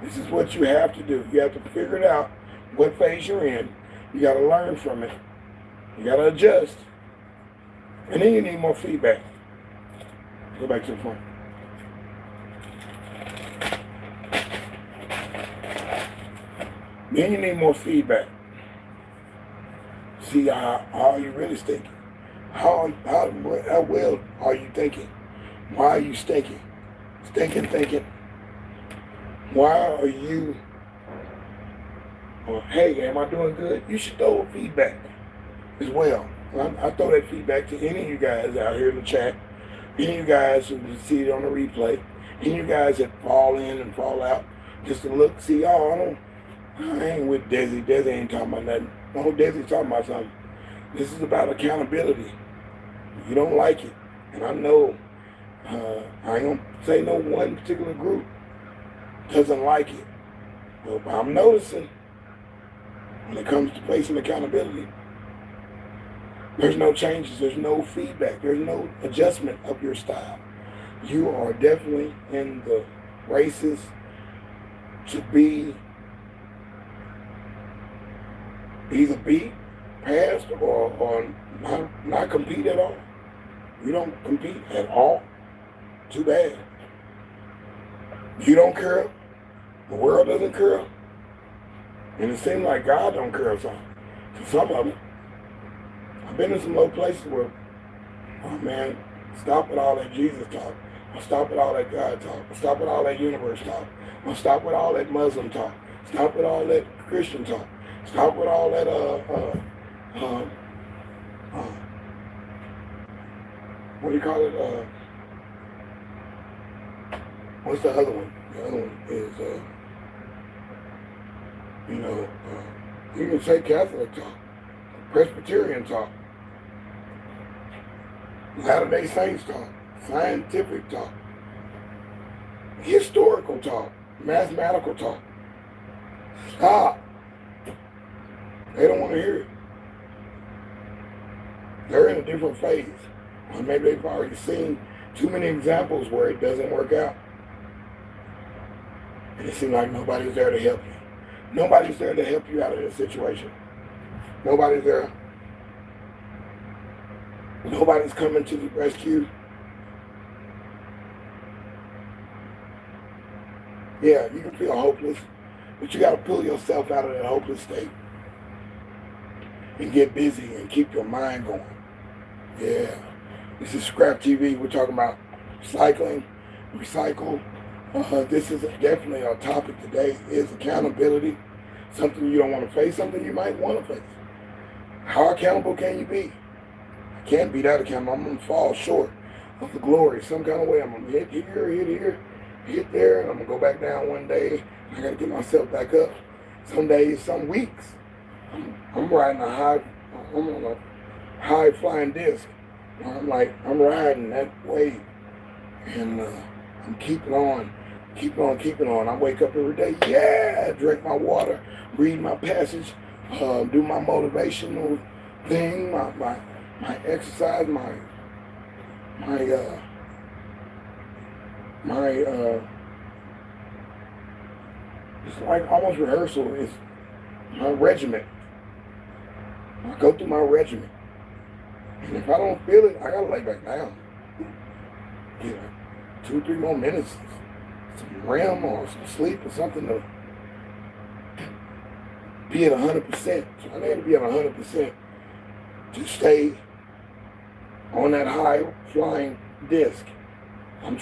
This is what you have to do. You have to figure it out, what phase you're in. You gotta learn from it. You gotta adjust. And then you need more feedback. Go back to the front. Then you need more feedback. See how are you really thinking? How well are you thinking? Why are you thinking? Thinking. Why are you, hey, am I doing good? You should throw feedback as well. I throw that feedback to any of you guys out here in the chat, any of you guys who see it on the replay, any of you guys that fall in and fall out, just to look, see, I ain't with deSz'e. deSz'e ain't talking about nothing. No, deSz'e's talking about something. This is about accountability. You don't like it, and I know, I ain't gonna say no one particular group doesn't like it. But I'm noticing when it comes to facing accountability, there's no changes, there's no feedback, there's no adjustment of your style. You are definitely in the races to be either beat, passed, or not compete at all. You don't compete at all. Too bad. You don't care. The world doesn't care. And it seems like God don't care some. To some of them. I've been in some low places where, oh man, stop with all that Jesus talk. Or stop with all that God talk. Or stop with all that universe talk. Or stop with all that Muslim talk. Stop with all that Christian talk. Stop with all that what do you call it? What's the other one? The other one is you can say Catholic talk, Presbyterian talk, Latter-day Saints talk, scientific talk, historical talk, mathematical talk. Stop. They don't want to hear it. They're in a different phase. Or maybe they've already seen too many examples where it doesn't work out. And it seems like nobody's there to help you. Nobody's there to help you out of this situation. Nobody's there. Nobody's coming to the rescue. Yeah, you can feel hopeless, but you got to pull yourself out of that hopeless state and get busy and keep your mind going. Yeah. This is ScrAp TV. We're talking about recycling, recycle. This is definitely our topic today, is accountability. Something you don't want to face, something you might want to face. How accountable can you be? I can't be that accountable. I'm going to fall short of the glory some kind of way. I'm going to hit here, hit there, and I'm going to go back down one day. I got to get myself back up. Some days, some weeks, I'm riding I'm on a high flying disc. I'm riding that wave, and I'm keeping on. I wake up every day, drink my water, read my passage, do my motivational thing, my exercise, it's like almost rehearsal. It's my regiment. I go through my regiment. And if I don't feel it, I gotta lay back down. Get 2 or 3 more minutes, some REM or some sleep or something to be at 100%. So I need to be at 100% to stay on that high flying disc. I'm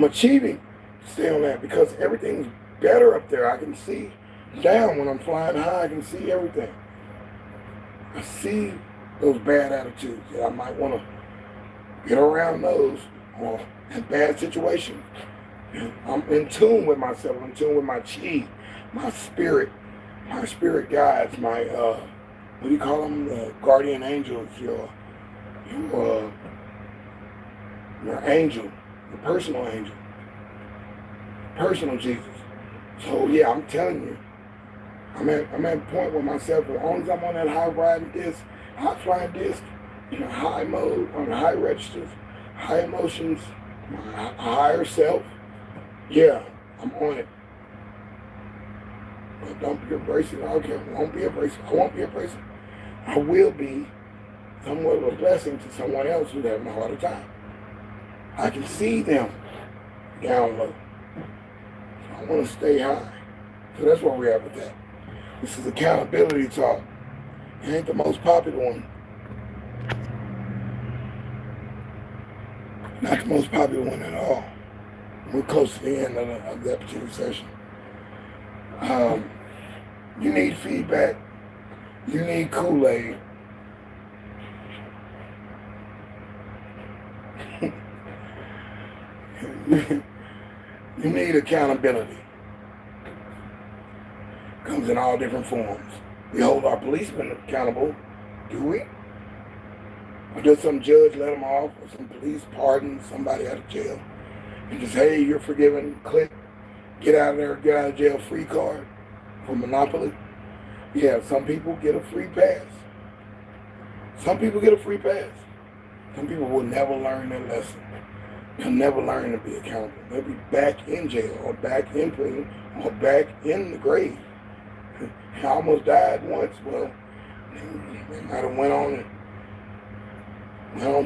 achieving to stay on that because everything's better up there. I can see down when I'm flying high. I can see everything. I see those bad attitudes that I might want to get around those or in bad situations. I'm in tune with myself. I'm in tune with my chi, my spirit guides, my what do you call them? Guardian angels, your angel, your personal angel, personal Jesus. So yeah, I'm telling you, I'm at a point with myself, as long as I'm on that high flying disc, in a high mode, on high registers, high emotions, my higher self, yeah, I'm on it. But don't be abrasive. I won't be abrasive. I will be somewhat of a blessing to someone else who's having a harder time. I can see them down low. So I want to stay high. So that's where we're at with that. This is accountability talk. It ain't the most popular one. Not the most popular one at all. We're close to the end of that particular session. You need feedback. You need Kool-Aid. You need accountability. Comes in all different forms. We hold our policemen accountable, do we? Or does some judge let them off, or some police pardon somebody out of jail and just, hey, you're forgiven, click, get out of there, get out of jail free card for Monopoly? Yeah, some people get a free pass. Some people get a free pass. Some people will never learn their lesson. They'll never learn to be accountable. They'll be back in jail, or back in prison, or back in the grave. I almost died once. Well, they might have went on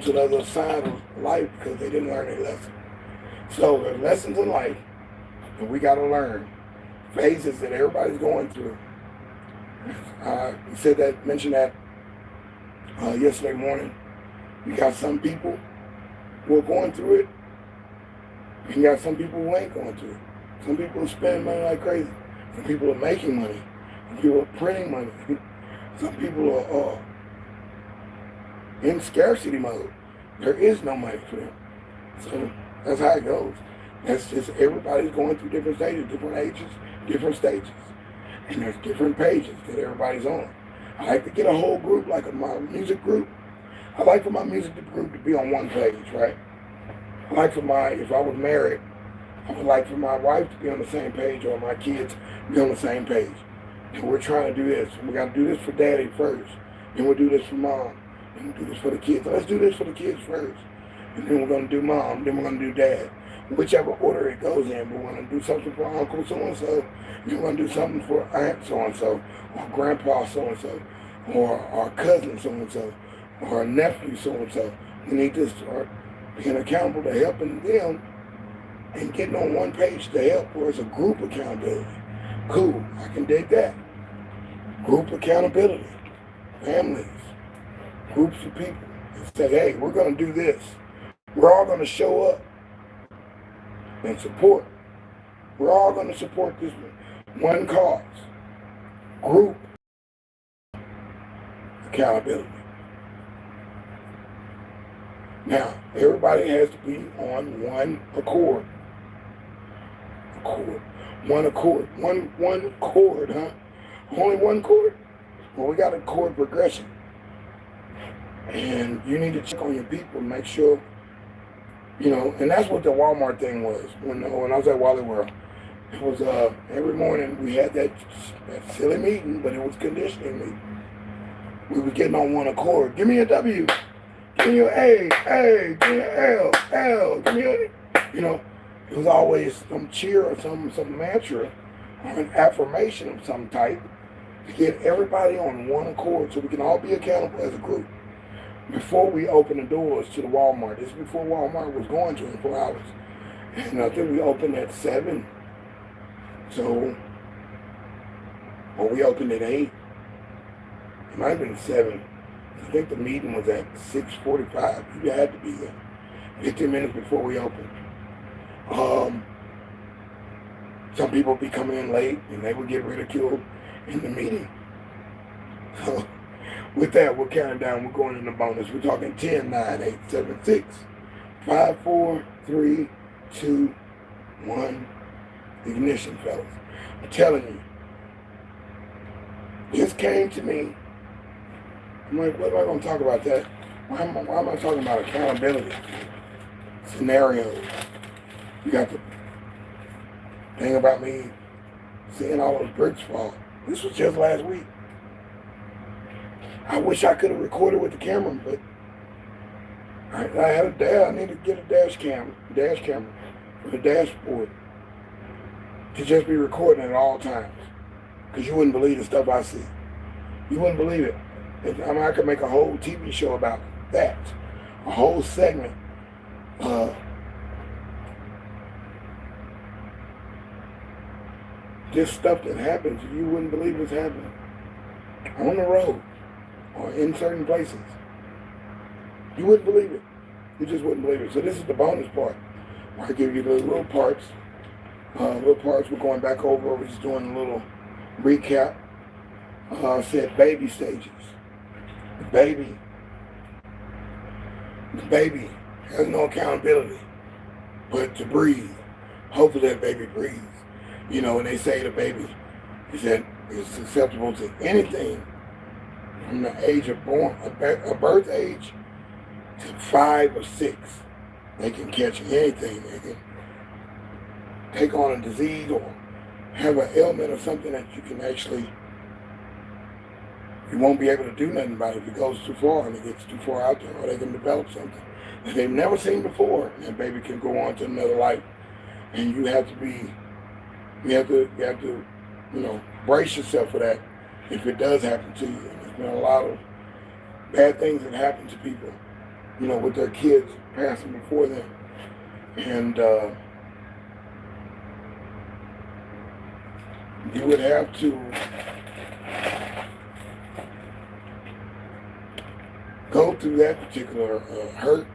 to the other side of life because they didn't learn their lesson. So there's lessons in life that we got to learn phases that everybody's going through. Mentioned that yesterday morning. You got some people who are going through it, and you got some people who ain't going through it. Some people are spending money like crazy. Some people are making money. Some people are printing money. Some people are in scarcity mode. There is no money for them. So that's how it goes. That's just everybody's going through different stages, different ages, different stages. And there's different pages that everybody's on. I like to get a whole group, like my music group. I like for my music group to be on one page, right? I like for if I was married, I would like for my wife to be on the same page, or my kids to be on the same page. And we're trying to do this. We got to do this for daddy first. Then we'll do this for mom. Then we'll do this for the kids. Let's do this for the kids first. And then we're going to do mom. Then we're going to do dad. Whichever order it goes in. We're going to do something for uncle so-and-so. Then we're going to do something for aunt so-and-so. Or grandpa so-and-so. Or our cousin so-and-so. Or our nephew so-and-so. We need to start being accountable to helping them and getting on one page to help, or it's a group accountability. Cool, I can dig that. Group accountability. Families. Groups of people. And say, hey, we're going to do this. We're all going to show up and support. We're all going to support this one cause. Group accountability. Now, everybody has to be on one accord. One chord, huh? Only one chord? Well, we got a chord progression. And you need to check on your people and make sure, and that's what the Walmart thing was. When I was at Wally World, it was every morning we had that silly meeting, but it was conditioning meeting. We were getting on one accord. Give me a W. Give me an A, give me an L, give me a, it was always some cheer or some mantra or an affirmation of some type to get everybody on one accord so we can all be accountable as a group. Before we opened the doors to the Walmart, this is before Walmart was going 24 hours. And I think we opened at 7. Or we opened at 8. It might have been 7. I think the meeting was at 6:45. You had to be there 15 minutes before we opened. Some people would be coming in late and they would get ridiculed in the meeting. So with that, we're counting down. We're going in the bonus. We're talking 10, 9, 8, 7, 6, 5, 4, 3, 2, 1. Ignition, fellas. I'm telling you. This came to me. I'm like, what am I going to talk about that? Why am I talking about accountability? Scenarios. You got the thing about me seeing all those bricks fall. This was just last week. I wish I could have recorded with the camera, but I had a dash. I need to get a dash camera for the dashboard to just be recording at all times. Because you wouldn't believe the stuff I see. You wouldn't believe it. I could make a whole TV show about that. A whole segment. Just stuff that happens, you wouldn't believe what's happening. On the road. Or in certain places. You wouldn't believe it. You just wouldn't believe it. So this is the bonus part. I give you the little parts. We're going back over. We're just doing a little recap. Said baby stages. The baby has no accountability but to breathe. Hopefully that baby breathes. And they say the baby is susceptible to anything from the age of a birth age to 5 or 6. They can catch anything. They can take on a disease or have an ailment or something that you won't be able to do nothing about it if it goes too far and it gets too far out there, or they can develop something that they've never seen before, and that baby can go on to another life. And you have to brace yourself for that if it does happen to you. And there's been a lot of bad things that happen to people, with their kids passing before them. And You would have to go through that particular hurt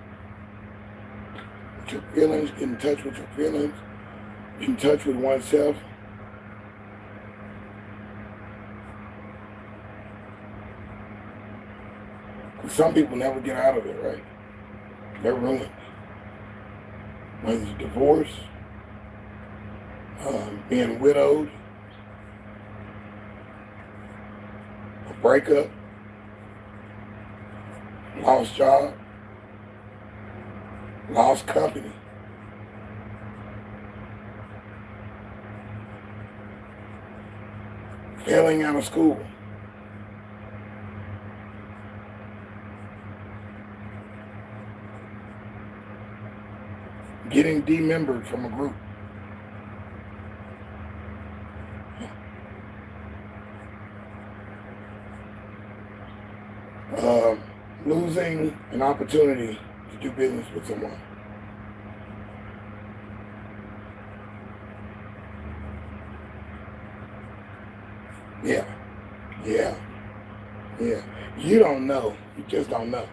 with your feelings, get in touch with your feelings, get in touch with oneself. Some people never get out of it, right? They're ruined. Whether it's divorce, being widowed, a breakup, lost job, lost company. Failing out of school. Getting demembered from a group. Losing an opportunity to do business with someone. Yeah. You don't know. You just don't know.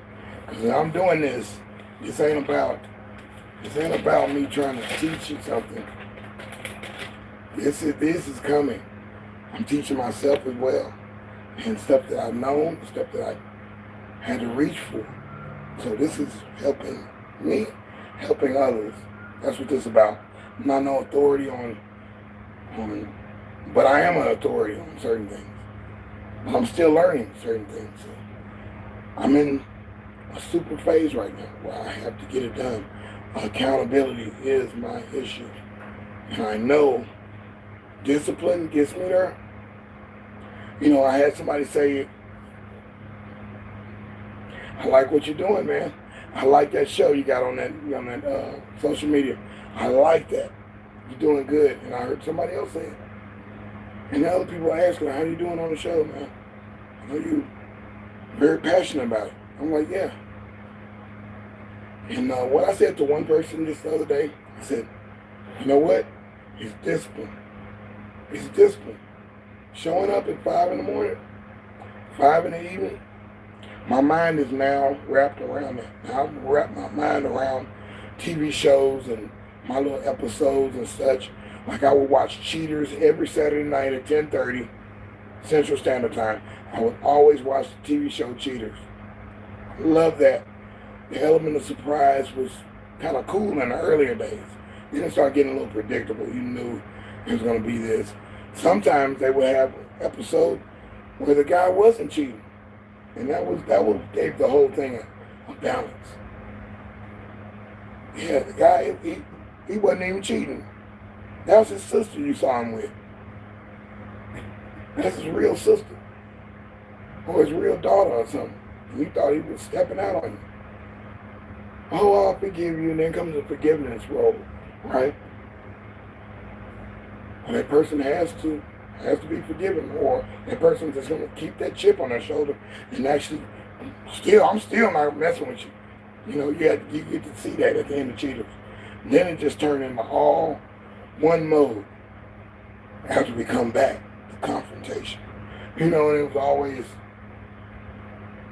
Because when I'm doing this, this ain't about me trying to teach you something. This is coming. I'm teaching myself as well. And stuff that I've known, stuff that I had to reach for. So this is helping me, helping others. That's what this is about. I'm not no authority on, but I am an authority on certain things. But I'm still learning certain things. So I'm in a super phase right now where I have to get it done. Accountability is my issue. And I know discipline gets me there. You know, I had somebody say, I like what you're doing, man. I like that show you got on that social media. I like that. You're doing good. And I heard somebody else say it. And the other people are asking, how you doing on the show, man? I know you're very passionate about it. I'm like, yeah. And what I said to one person just the other day, I said, you know what? It's discipline. It's discipline. Showing up at 5 in the morning, 5 in the evening, my mind is now wrapped around that. Now I've wrapped my mind around TV shows and my little episodes and such. Like I would watch Cheaters every Saturday night at 10:30 Central Standard Time. I would always watch the TV show Cheaters. Love that. The element of surprise was kind of cool in the earlier days. Then it started getting a little predictable. You knew it was going to be this. Sometimes they would have an episode where the guy wasn't cheating. And that gave the whole thing a balance. Yeah, the guy, he wasn't even cheating. That was his sister you saw him with. That's his real sister. Or his real daughter or something. And you thought he was stepping out on you. Oh, I'll forgive you. And then comes the forgiveness role, right? And that person has to be forgiven, or that person's just going to keep that chip on their shoulder and actually, I'm still not messing with you. You know, you get to see that at the end of Cheaters. Then it just turned into all one mode after we come back to confrontation. You know, and it was always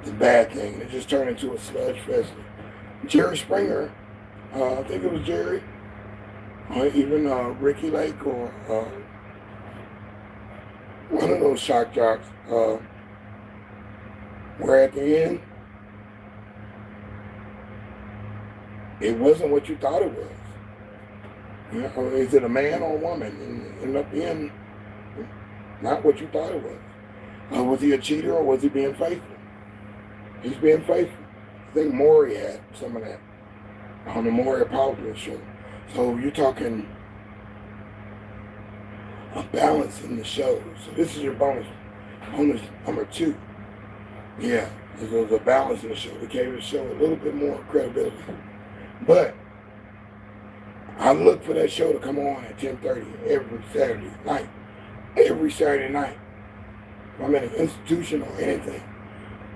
the bad thing. It just turned into a sludge fest. Jerry Springer, I think it was Jerry, or even Ricky Lake, or one of those shock jocks, where at the end, it wasn't what you thought it was. You know, is it a man or a woman? And it ended up being not what you thought it was. Was he a cheater or was he being faithful? He's being faithful. I think Maury had some of that on the Maury Politics show. So you're talking a balance in the show. So this is your bonus. Bonus number 2. Yeah, there was a balance in the show. It gave the show a little bit more credibility. But I look for that show to come on at 10:30 every Saturday night. Every Saturday night. If I'm in an institution or anything,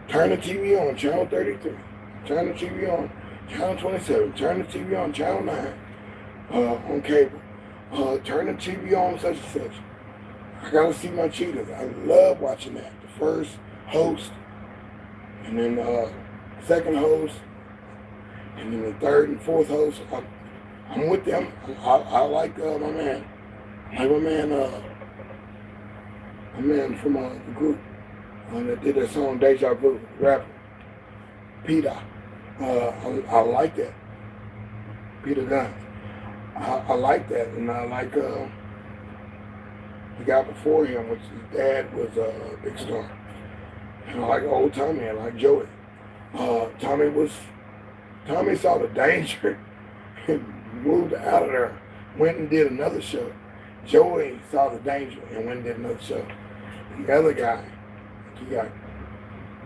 turn the TV on, channel 33. Turn the TV on, channel 27. Turn the TV on, channel 9 on cable. Turn the TV on, such and such. I gotta see my cheetahs. I love watching that. The first host, and then second host, and then the third and fourth host. I'm with them. I like my man. I like my man from the group that did that song Deja Vu, rapper, Peter. I like that. Peter Guns. I like that, and I like the guy before him, which his dad was a big star. And I like old Tommy. I like Joey. Tommy saw the danger and moved out of there, went and did another show. Joey saw the danger and went and did another show. The other guy, he got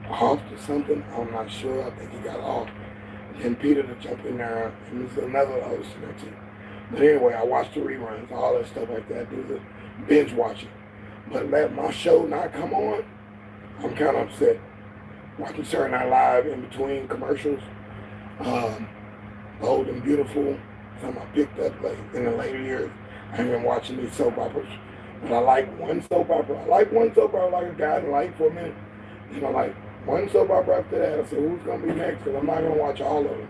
off or something. I'm not sure. I think he got off. And Peter to jump in there, and there's another host in there too. But anyway, I watched the reruns, all that stuff like that, do the binge watching. But let my show not come on, I'm kind of upset. Watching Saturday Night Live in between commercials, Bold and Beautiful, something I picked up like in the later years. I haven't been watching these soap operas, but I like one soap opera. I like one soap opera like a guy in life for a minute. You know, like one soap opera after that, I said, who's going to be next? Because I'm not going to watch all of them.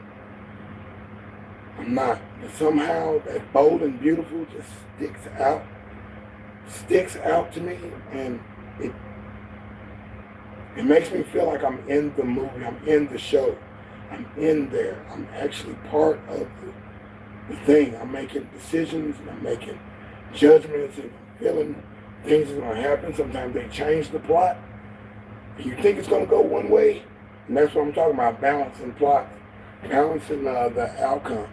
I'm not. But somehow that Bold and Beautiful just sticks out to me, and it makes me feel like I'm in the movie, I'm in the show, I'm in there, I'm actually part of the thing. I'm making decisions, and I'm making judgments, and I'm feeling things are going to happen. Sometimes they change the plot. You think it's going to go one way, and that's what I'm talking about, balancing plot, balancing the outcome.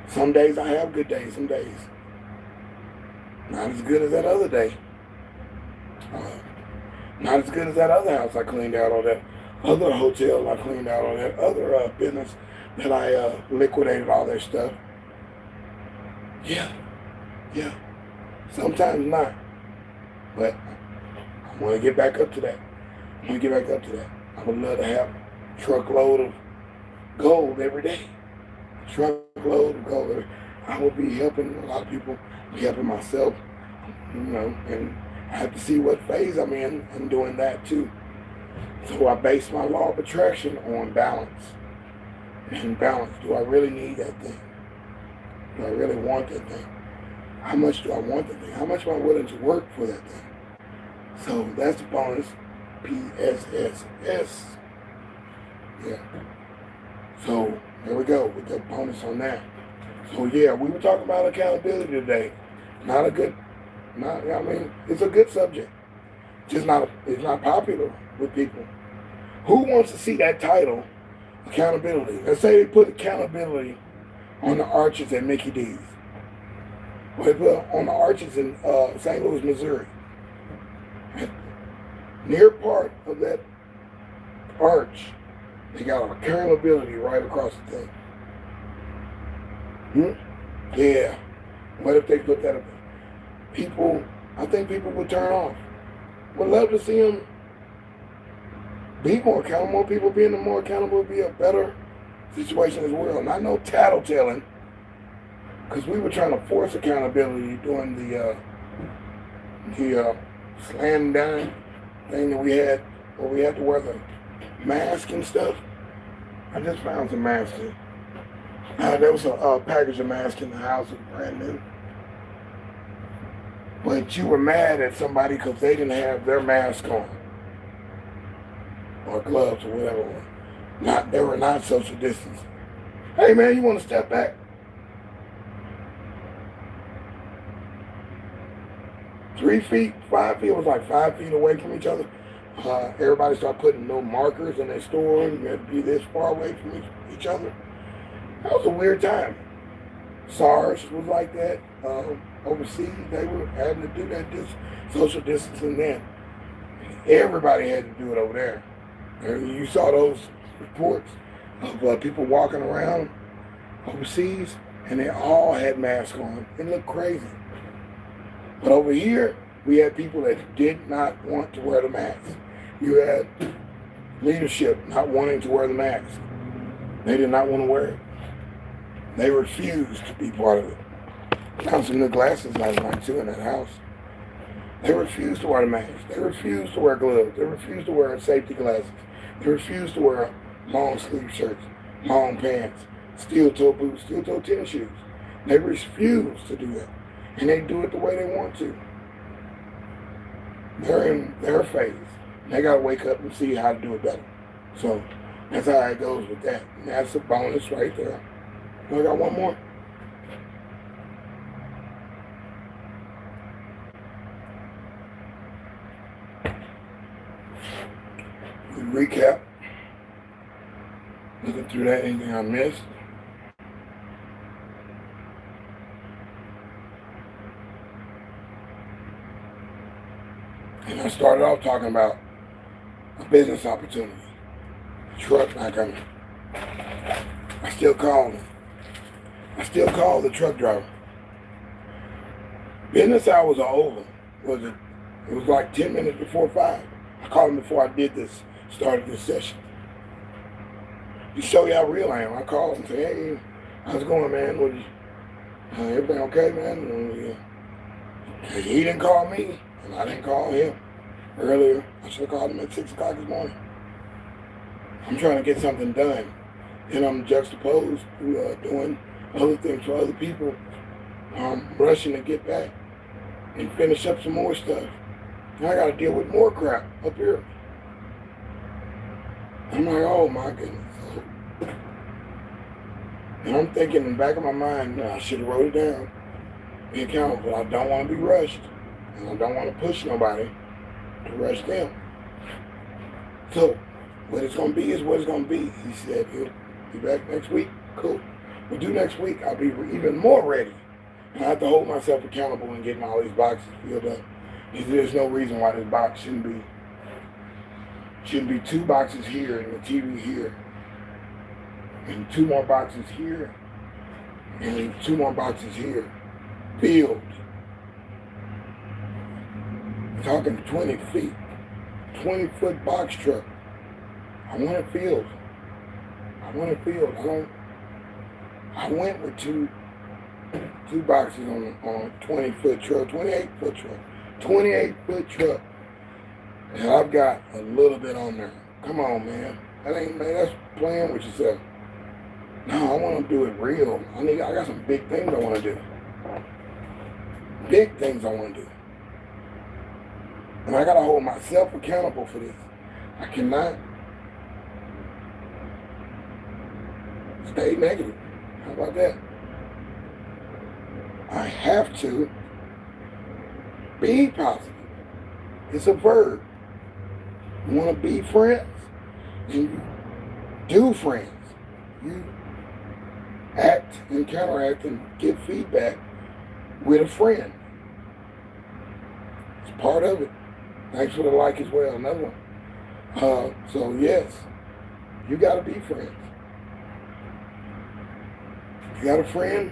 Some days I have good days, some days not as good as that other day. Not as good as that other house I cleaned out, or that other hotel I cleaned out, or that other business that I liquidated all their stuff. Yeah. Sometimes not. But I want to get back up to that. I would love to have a truckload of gold every day. Truckload of gold. I will be helping a lot of people, be helping myself, you know, and I have to see what phase I'm in and doing that too. So I base my law of attraction on balance. And balance, do I really need that thing? Do I really want that thing? How much do I want that thing? How much am I willing to work for that thing? So that's the bonus, PSSS. Yeah. So there we go with the bonus on that. So yeah, we were talking about accountability today. It's a good subject. Just it's not popular with people. Who wants to see that title, accountability? Let's say they put accountability on the arches at Mickey D's. Or they put on the arches in St. Louis, Missouri. Near part of that arch, they got accountability right across the thing. Yeah. What if they put that up? I think people would turn off. Would love to see them be more accountable. More people being more accountable would be a better situation in the world. Not no tattletelling, because we were trying to force accountability during the slam down thing that we had, where we had to wear the mask and stuff. I just found some masks. There was a package of masks in the house with brand new. But you were mad at somebody because they didn't have their mask on, or gloves, or whatever. They were not social distance. Hey man, you want to step back? 3 feet, 5 feet, it was like 5 feet away from each other. Everybody started putting no markers in their store. You had to be this far away from each other. That was a weird time. SARS was like that. Overseas, they were having to do that social distancing then. Everybody had to do it over there. And you saw those reports of people walking around overseas, and they all had masks on. It looked crazy. But over here, we had people that did not want to wear the mask. You had leadership not wanting to wear the mask. They did not want to wear it. They refused to be part of it. Found some new glasses last night too in that house. They refuse to wear the mask. They refuse to wear gloves. They refuse to wear safety glasses. They refuse to wear long sleeve shirts, long pants, steel toe boots, steel toe tennis shoes. They refuse to do that. And they do it the way they want to. They're in their phase. They got to wake up and see how to do it better. So that's how it goes with that. And that's a bonus right there. I got one more. We recap. Looking through that, anything I missed. And I started off talking about a business opportunity. A truck not coming. I still call him. I still call the truck driver. Business hours are over. It was like 10 minutes before 5. I called him before I started this session. To show you how real I am. I called him and say, hey, how's it going, man? Everything okay, man? He didn't call me, and I didn't call him earlier. I should have called him at 6 o'clock this morning. I'm trying to get something done. And I'm juxtaposed to doing other things for other people. I'm rushing to get back and finish up some more stuff. And I got to deal with more crap up here. I'm like, oh my goodness. And I'm thinking in the back of my mind, I should have wrote it down. Be accountable. I don't want to be rushed. And I don't want to push nobody to rush them. So, what it's going to be is what it's going to be. He said he'll be back next week. Cool. We'll do next week. I'll be even more ready. And I have to hold myself accountable and getting all these boxes filled up. There's no reason why this box shouldn't be 2 boxes here and the TV here. And 2 more boxes here. And 2 more boxes here. Filled. I'm talking 20 feet. 20-foot box truck. I want it filled. I want it filled. I went with two boxes on a 20-foot truck, 28-foot truck. 28-foot truck. And I've got a little bit on there. Come on, man. That's playing with yourself. No, I want to do it real. I got some big things I want to do. Big things I want to do. And I got to hold myself accountable for this. I cannot stay negative. How about that? I have to be positive. It's a verb. You want to be friends, and you do friends. You act and counteract and give feedback with a friend. It's part of it. Thanks for the like as well. Another one. So yes, you got to be friends. You got a friend,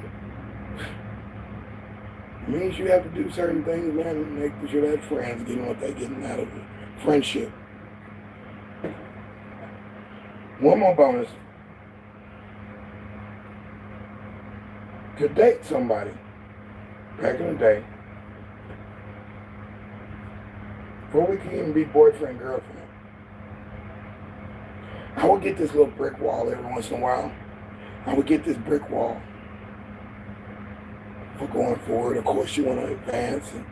it means you have to do certain things, man, and make sure that friends getting what they're getting out of it. Friendship. One more bonus. To date somebody back in the day, before we could even be boyfriend, girlfriend, I would get this little brick wall every once in a while. I would get this brick wall for going forward. Of course, you want to advance and,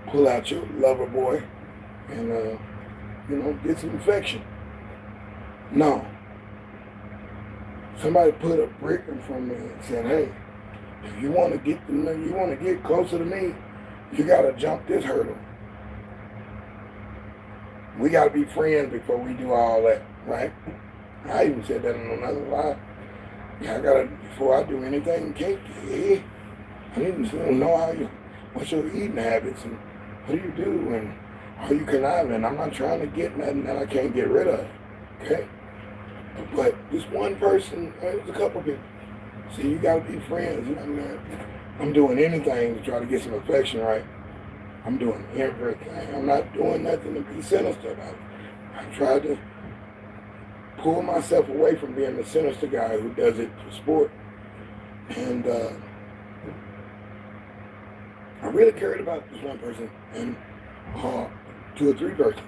pull out your lover boy and, get some affection. No. Somebody put a brick in front of me and said, hey, if you want to get closer to me, you got to jump this hurdle. We got to be friends before we do all that, right? I even said that in another line. Before I do anything, I need to know what's your eating habits and what do you do and are you conniving? I'm not trying to get nothing that I can't get rid of, okay? But this one person, there's a couple people. See, you gotta be friends. I'm doing anything to try to get some affection, right? I'm doing everything. I'm not doing nothing to be sinister about it. I tried to pull myself away from being the sinister guy who does it for sport. And I really cared about this one person and 2 or 3 persons.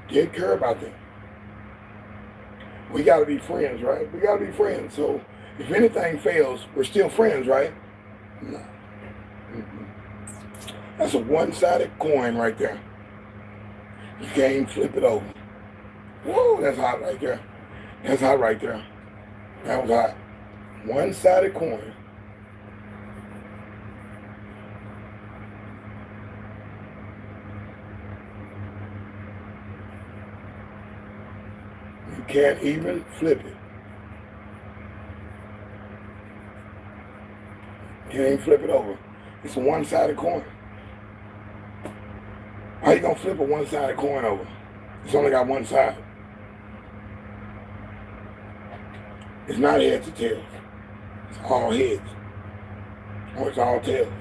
Did care about them. We got to be friends, right? We got to be friends. So if anything fails, we're still friends, right? No. Mm-mm. That's a one-sided coin right there. You can't even flip it over. Whoa, that's hot right there. That's hot right there. That was hot. One-sided coin. You can't even flip it. You can't even flip it over. It's a one-sided coin. How you gonna flip a one-sided coin over? It's only got one side. It's not heads or tails. It's all heads. Or it's all tails.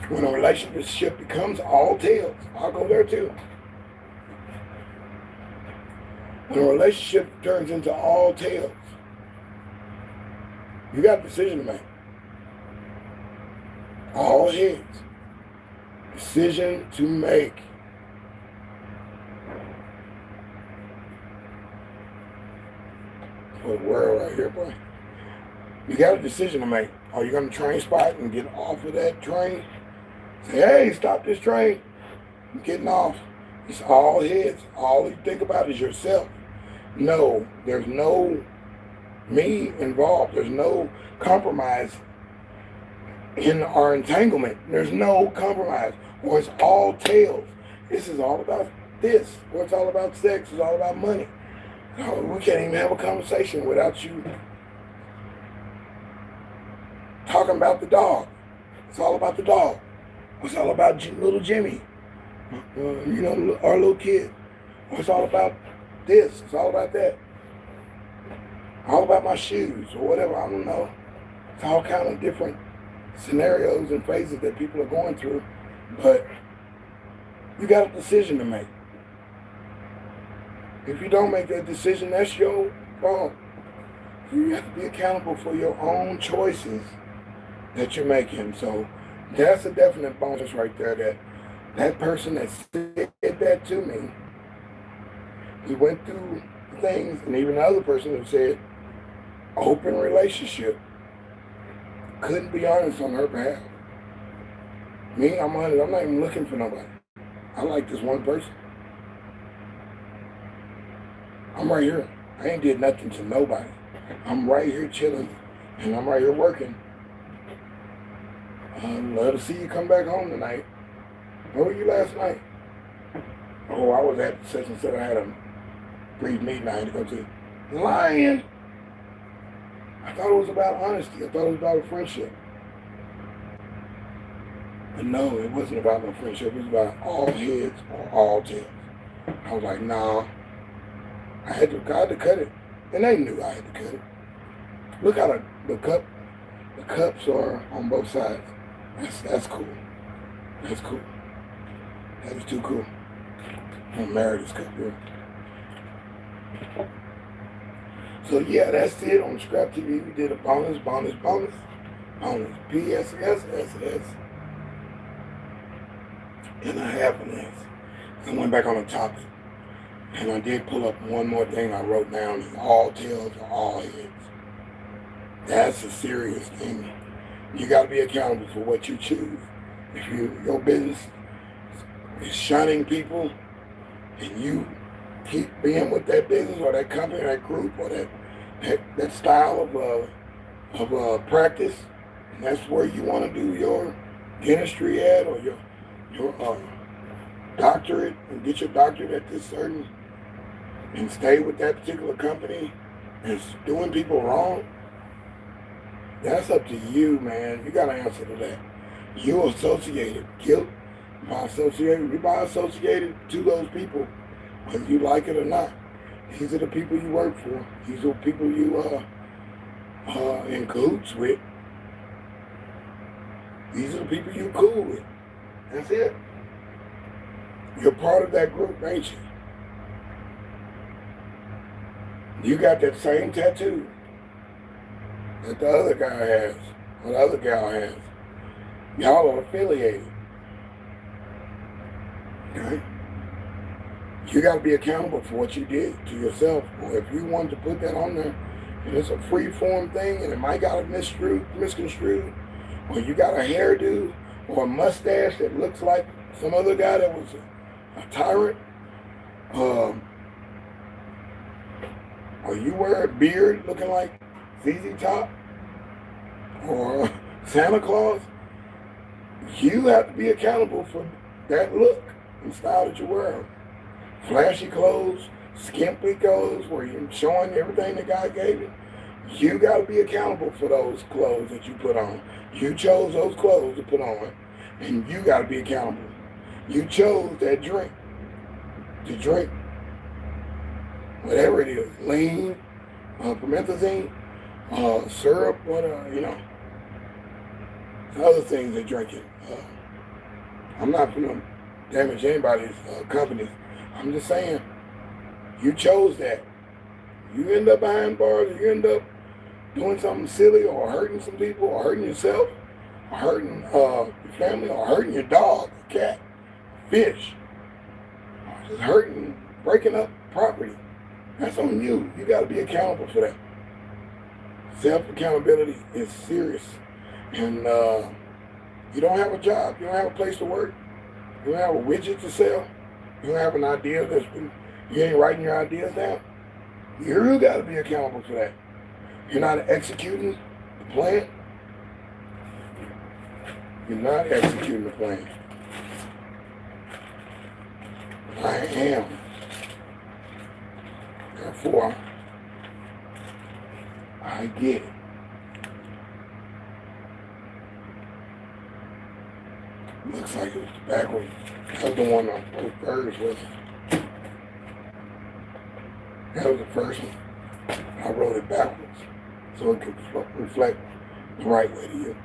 When a relationship becomes all tails, I'll go there too. When a relationship turns into all tails, you got a decision to make. All heads. Decision to make. For the world right here, boy. You got a decision to make. Are you going to train spot and get off of that train? Say, hey, stop this train. I'm getting off. It's all heads. All you think about is yourself. No, there's no me involved. There's no compromise in our entanglement. There's no compromise. Or it's all tails. This is all about this. Or it's all about sex. It's all about money. Oh, we can't even have a conversation without you talking about the dog. It's all about the dog. It's all about little Jimmy. Our little kid. It's all about this. It's all about that. All about my shoes or whatever. I don't know. It's all kind of different scenarios and phases that people are going through. But you got a decision to make. If you don't make that decision, that's your fault. You have to be accountable for your own choices that you're making. So that's a definite bonus right there. That person that said that to me, he went through things, and even the other person who said open relationship, couldn't be honest on her behalf. Me, I'm honest. I'm not even looking for nobody. I like this one person. I'm right here. I ain't did nothing to nobody. I'm right here chilling, and I'm right here working. I'd love to see you come back home tonight. Where were you last night? Oh, I was at such and such. I had a brief meeting I had to go to. Lying. I thought it was about honesty. I thought it was about a friendship. But no, it wasn't about no friendship. It was about all heads or all tails. I was like, nah. I had to cut it. And they knew I had to cut it. Look how the cups are on both sides. That's cool. That's cool. That is too cool. I'm married this cup here. So yeah, that's it on ScrAp TV. We did a bonus. PSSSS. And a half an S. I went back on the topic. And I did pull up one more thing I wrote down. All tails or all heads. That's a serious thing. You got to be accountable for what you choose. If your business is shunning people and you keep being with that business or that company, that group, or that style of practice, and that's where you want to do your dentistry at, or your doctorate, and get your doctorate at this certain, and stay with that particular company and doing people wrong, that's up to you, man. You got to answer to that. You associated. Guilt by associated. You're by associated to those people, whether you like it or not. These are the people you work for. These are the people you in cahoots with. These are the people you cool with. That's it. You're part of that group, ain't you? You got that same tattoo that the other guy has, or the other gal has. Y'all are affiliated. Okay? You got to be accountable for what you did to yourself. Or if you want to put that on there, and it's a free form thing, and it might got misconstrued, or you got a hairdo or a mustache that looks like some other guy that was a tyrant, or you wear a beard looking like ZZ Top or Santa Claus, you have to be accountable for that look and style that you wear. Flashy clothes, skimpy clothes, where you're showing everything that God gave you. You got to be accountable for those clothes that you put on. You chose those clothes to put on, and you got to be accountable. You chose that drink to drink, whatever it is, lean, promethazine, syrup, other things they're drinking. I'm not going to damage anybody's company. I'm just saying, you chose that. You end up behind bars, you end up doing something silly or hurting some people or hurting yourself or hurting your family or hurting your dog, cat, fish, or just hurting, breaking up property. That's on you. You got to be accountable for that. Self-accountability is serious. And you don't have a job. You don't have a place to work. You don't have a widget to sell. You don't have an idea you ain't writing your ideas down. You got to be accountable for that. You're not executing the plan. You're not executing the plan. I am. Therefore, I get it. Looks like it was the back one. That was the one on the first, wasn't it? That was the first one. I wrote it backwards so it could reflect the right way to you.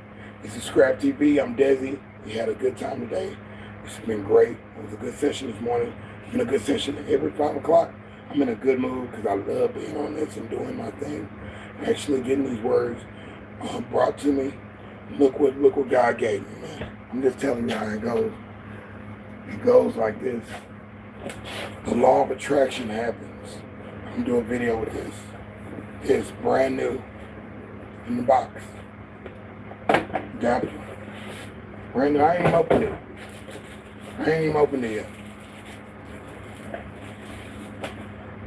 This is ScrAp TV. I'm deSz'e. We had a good time today. It's been great. It was a good session this morning. It's been a good session every 5 o'clock. I'm in a good mood because I love being on this and doing my thing. Actually getting these words brought to me. Look what God gave me, man. I'm just telling you how it goes. It goes like this. The law of attraction happens. I'm doing a video with this. It's brand new in the box. Got it. Brand new. I ain't even opened it. Yet.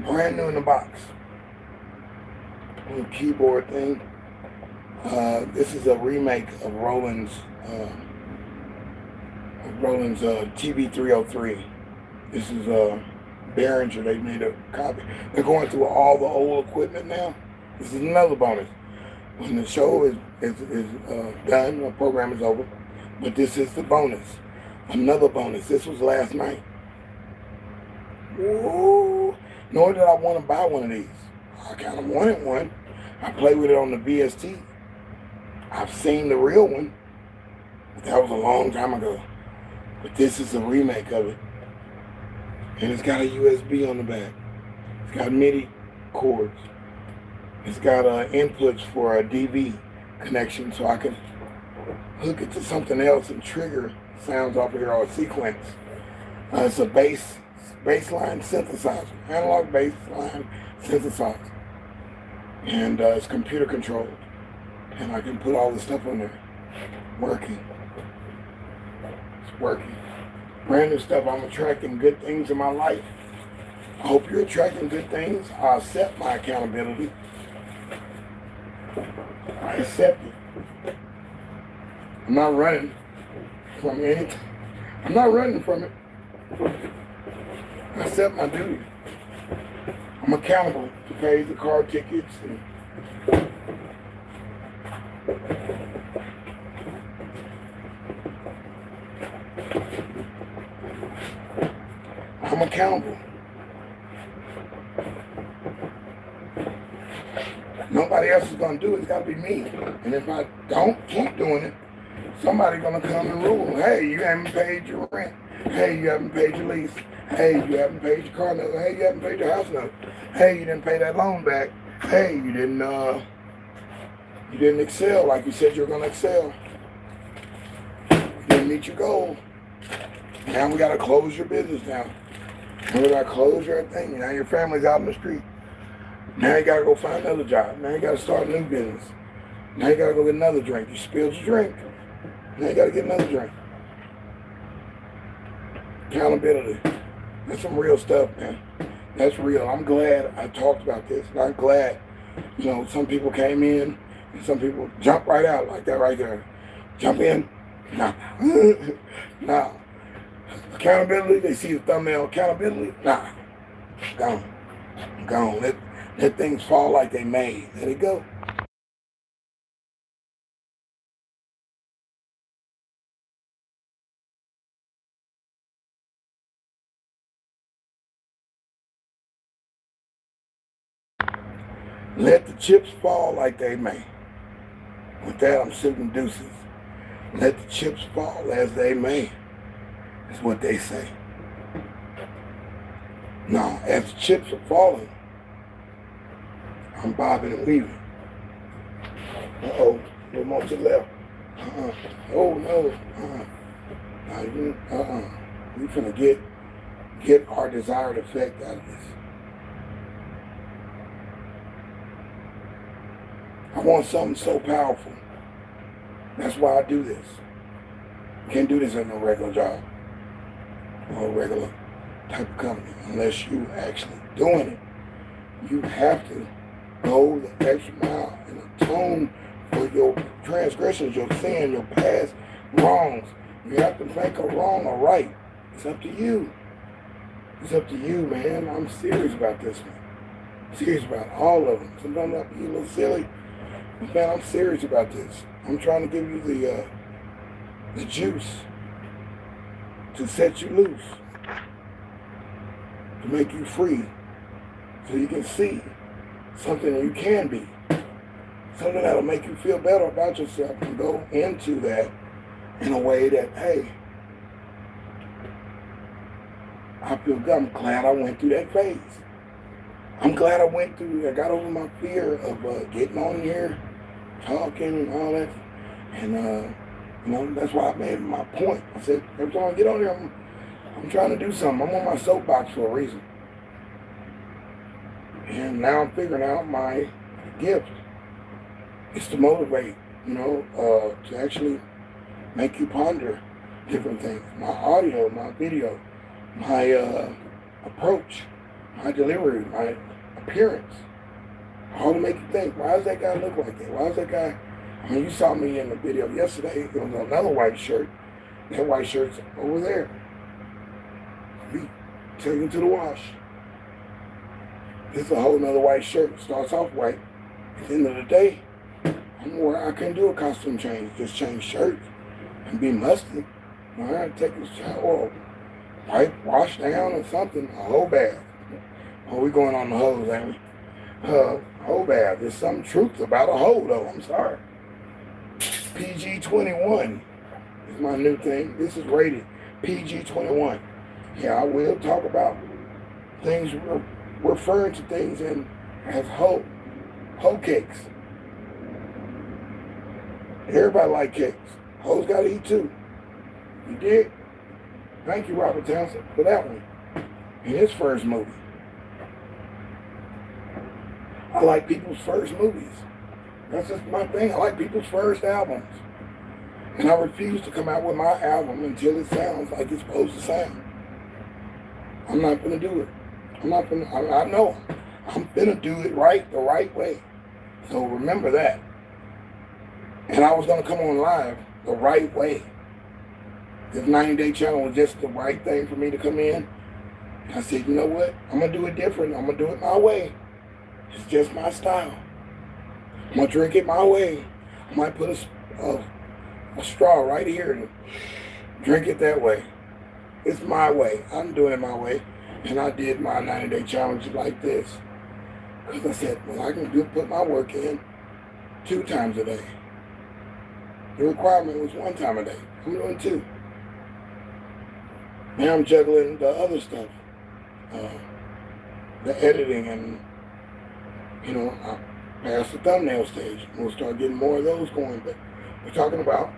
Brand new in the box. Little keyboard thing. This is a remake of Roland's TB303. This is Behringer. They made a copy. They're going through all the old equipment now. This is another bonus. When the show is done, the program is over. But this is the bonus. Another bonus. This was last night. Woo! Nor did I want to buy one of these. I kind of wanted one. I played with it on the VST. I've seen the real one, but that was a long time ago. But this is a remake of it. And it's got a USB on the back. It's got MIDI cords. It's got inputs for a DV connection so I can hook it to something else and trigger sounds off of here or a sequence. It's a bassline synthesizer, analog bassline synthesizer. And it's computer controlled. And I can put all the stuff on there. Working. It's working. Brand new stuff. I'm attracting good things in my life. I hope you're attracting good things. I accept my accountability. I accept it. I'm not running from anything. I'm not running from it. I accept my duty. I'm accountable to pay the car tickets and I'm accountable. Nobody else is going to do it. It's got to be me. And if I don't keep doing it, somebody's going to come and rule. Hey, you haven't paid your rent. Hey, you haven't paid your lease. Hey, you haven't paid your car note. Hey, you haven't paid your house note. Hey, you didn't pay that loan back. Hey, you didn't excel like you said you were going to excel. Didn't meet your goal. Now we got to close your business down. Now we got to close your thing. Now your family's out in the street. Now you got to go find another job. Now you got to start a new business. Now you got to go get another drink. You spilled your drink. Now you got to get another drink. Accountability. That's some real stuff, man. That's real. I'm glad I talked about this. And I'm glad, some people came in and some people jump right out like that right there. Jump in. Nah. Nah. Accountability. They see the thumbnail. Accountability. Nah. Gone. Gone. Let things fall like they may. Let it go. Let the chips fall like they may. With that, I'm sipping deuces. Let the chips fall as they may, is what they say. Now, as the chips are falling, I'm bobbing and weaving. Uh-oh, no more to the left. Oh, no. We finna get our desired effect out of this. I want something so powerful. That's why I do this. Can't do this in a regular job or a regular type of company unless you actually doing it. You have to go the extra mile and atone for your transgressions, your sin, your past wrongs. You have to make a wrong a right. It's up to you. It's up to you, man. I'm serious about this one. I'm serious about all of them. Sometimes I'll be a little silly. Man, I'm serious about this. I'm trying to give you the juice to set you loose, to make you free, so you can see something you can be, something that'll make you feel better about yourself and go into that in a way that, hey, I feel good. I'm glad I went through that phase. I'm glad I got over my fear of getting on here, talking and all that. And, that's why I made my point. I said, every time I get on here, I'm trying to do something. I'm on my soapbox for a reason. And now I'm figuring out my gift. It's to motivate, to actually make you ponder different things. My audio, my video, my approach, my delivery, my appearance. All to make you think, why does that guy look like that? Why does that guy... you saw me in the video yesterday. It was another white shirt. That white shirt's over there. We take it to the wash. This is a whole nother white shirt. It starts off white. At the end of the day, I couldn't do a costume change. Just change shirts and be musty. I had to take a shower, wash down or something. A whole bath. Oh, we going on the hose, ain't we? Whole bath. There's some truth about a hole, though. I'm sorry. PG-21 is my new thing. This is rated PG-21. Yeah, I will talk about things, referring to things as hoe cakes. Everybody like cakes. Hoes gotta eat too. You did? Thank you, Robert Townsend, for that one. In his first movie. I like people's first movies. That's just my thing. I like people's first albums. And I refuse to come out with my album until it sounds like it's supposed to sound. I'm not going to do it. I know. I'm going to do it right, the right way. So remember that. And I was going to come on live the right way. This 90-day channel was just the right thing for me to come in. And I said, you know what? I'm going to do it different. I'm going to do it my way. It's just my style. I'm going to drink it my way. I might put a straw right here and drink it that way. It's my way. I'm doing it my way. And I did my 90-day challenge like this. Because I said, well, I can put my work in 2 times a day. The requirement was 1 time a day. I'm doing 2. Now I'm juggling the other stuff. The editing and, I passed the thumbnail stage. We'll start getting more of those going. But we're talking about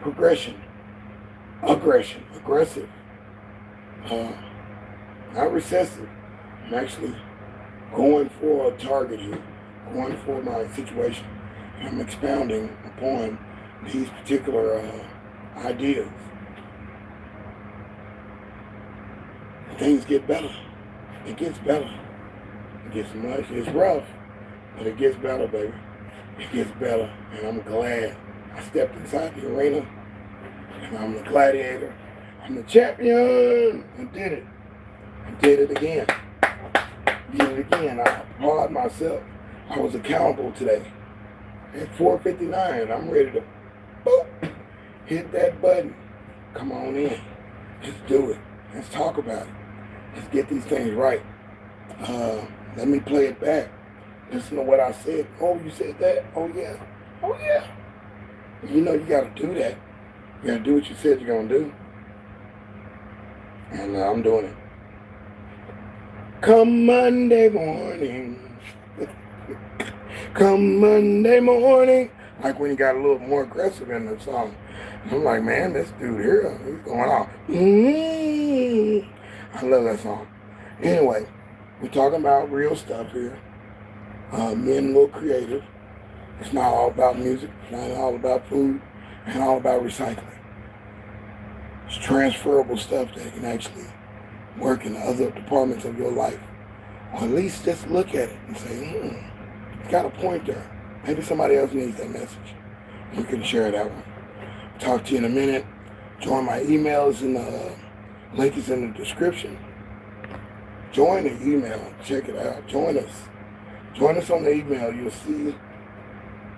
progression. aggressive, uh, not recessive. I'm actually going for a target here, going for my situation. And I'm expounding upon these particular ideas. Things get better. It gets better. It gets much. It's rough, but it gets better, baby. It gets better, and I'm glad I stepped inside the arena, and I'm the gladiator. I'm the champion. I did it. I did it again. Did it again. I applaud myself. I was accountable today. At 4:59, I'm ready to boop, hit that button. Come on in. Let's do it. Let's talk about it. Let's get these things right. Let me play it back. Listen to what I said. Oh, you said that? Oh, yeah. Oh, yeah. You know you got to do that. You got to do what you said you're going to do. And I'm doing it. Come Monday morning. Come Monday morning. Like when he got a little more aggressive in the song. I'm like, man, this dude here, he's going off. I love that song. Anyway, we're talking about real stuff here. Being a little creative. It's not all about music. It's not all about food. And all about recycling. It's transferable stuff that can actually work in other departments of your life. Or at least just look at it and say, it's got a point there. Maybe somebody else needs that message. You can share that one. Talk to you in a minute. Join my emails, and the link is in the description. Join the email. Check it out. Join us. Join us on the email. You'll see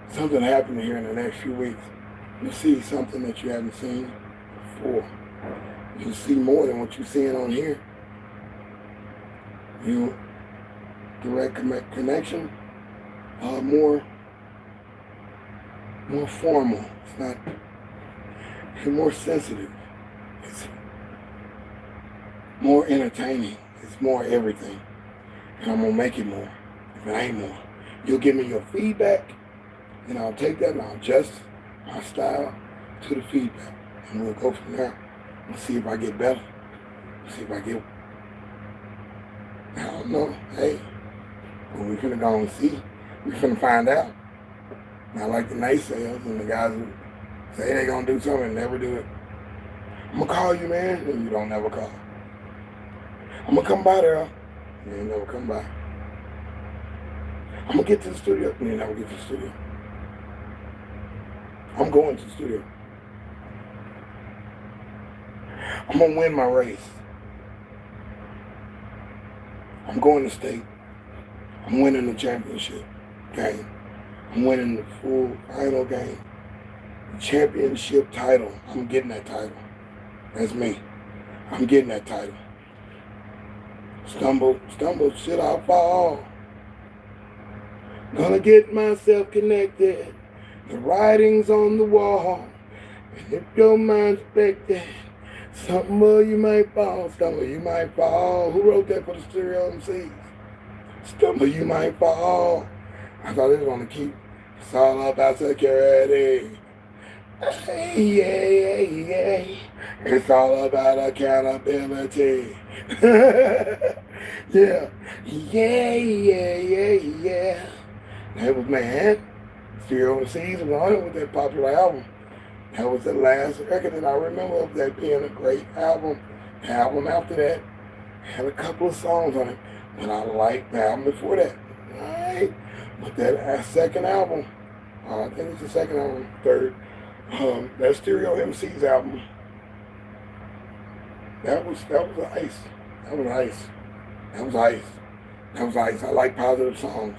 something happening here in the next few weeks. You'll see something that you haven't seen before. You'll see more than what you're seeing on here. You direct connection, more formal. It's not. It's more sensitive. It's more entertaining. It's more everything. And I'm gonna make it more. If it ain't more, you'll give me your feedback, and I'll take that and I'll adjust my style to the feedback, and we'll go from there. And see if I get better. See if I get. I don't know. Hey, well, we're finna go and see. We're finna find out. Not like the naysayers and the guys who say they're gonna do something and never do it. I'm gonna call you, man, and you don't never call. I'm gonna come by there, and you never come by. I'm gonna get to the studio, and you never get to the studio. I'm going to the studio. I'm gonna win my race. I'm going to state. I'm winning the championship game. I'm winning the full final game. The championship title. I'm getting that title. That's me. I'm getting that title. Stumble, should I fall? Gonna get myself connected. The writing's on the wall. And if your mind's expected, stumble, you might fall. Stumble, you might fall. Who wrote that for the stereo MCs? Stumble, you might fall. I thought it was gonna keep. It's all about security. Yeah. It's all about accountability. Yeah. That was, man. Stereo MCs was on it with that popular album. That was the last record that I remember of that being a great album. The album after that had a couple of songs on it, but I liked the album before that. Alright. But that second album, I think it's the second album, third, that Stereo MC's album, that was ice. That was ice. That was ice. That was ice. I like positive songs.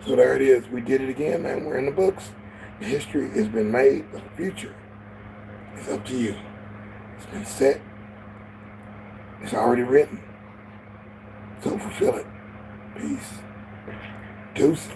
So there it is. We did it again, man. We're in the books. The history has been made. The future is up to you. It's been set. It's already written. So fulfill it. Peace. Deuces.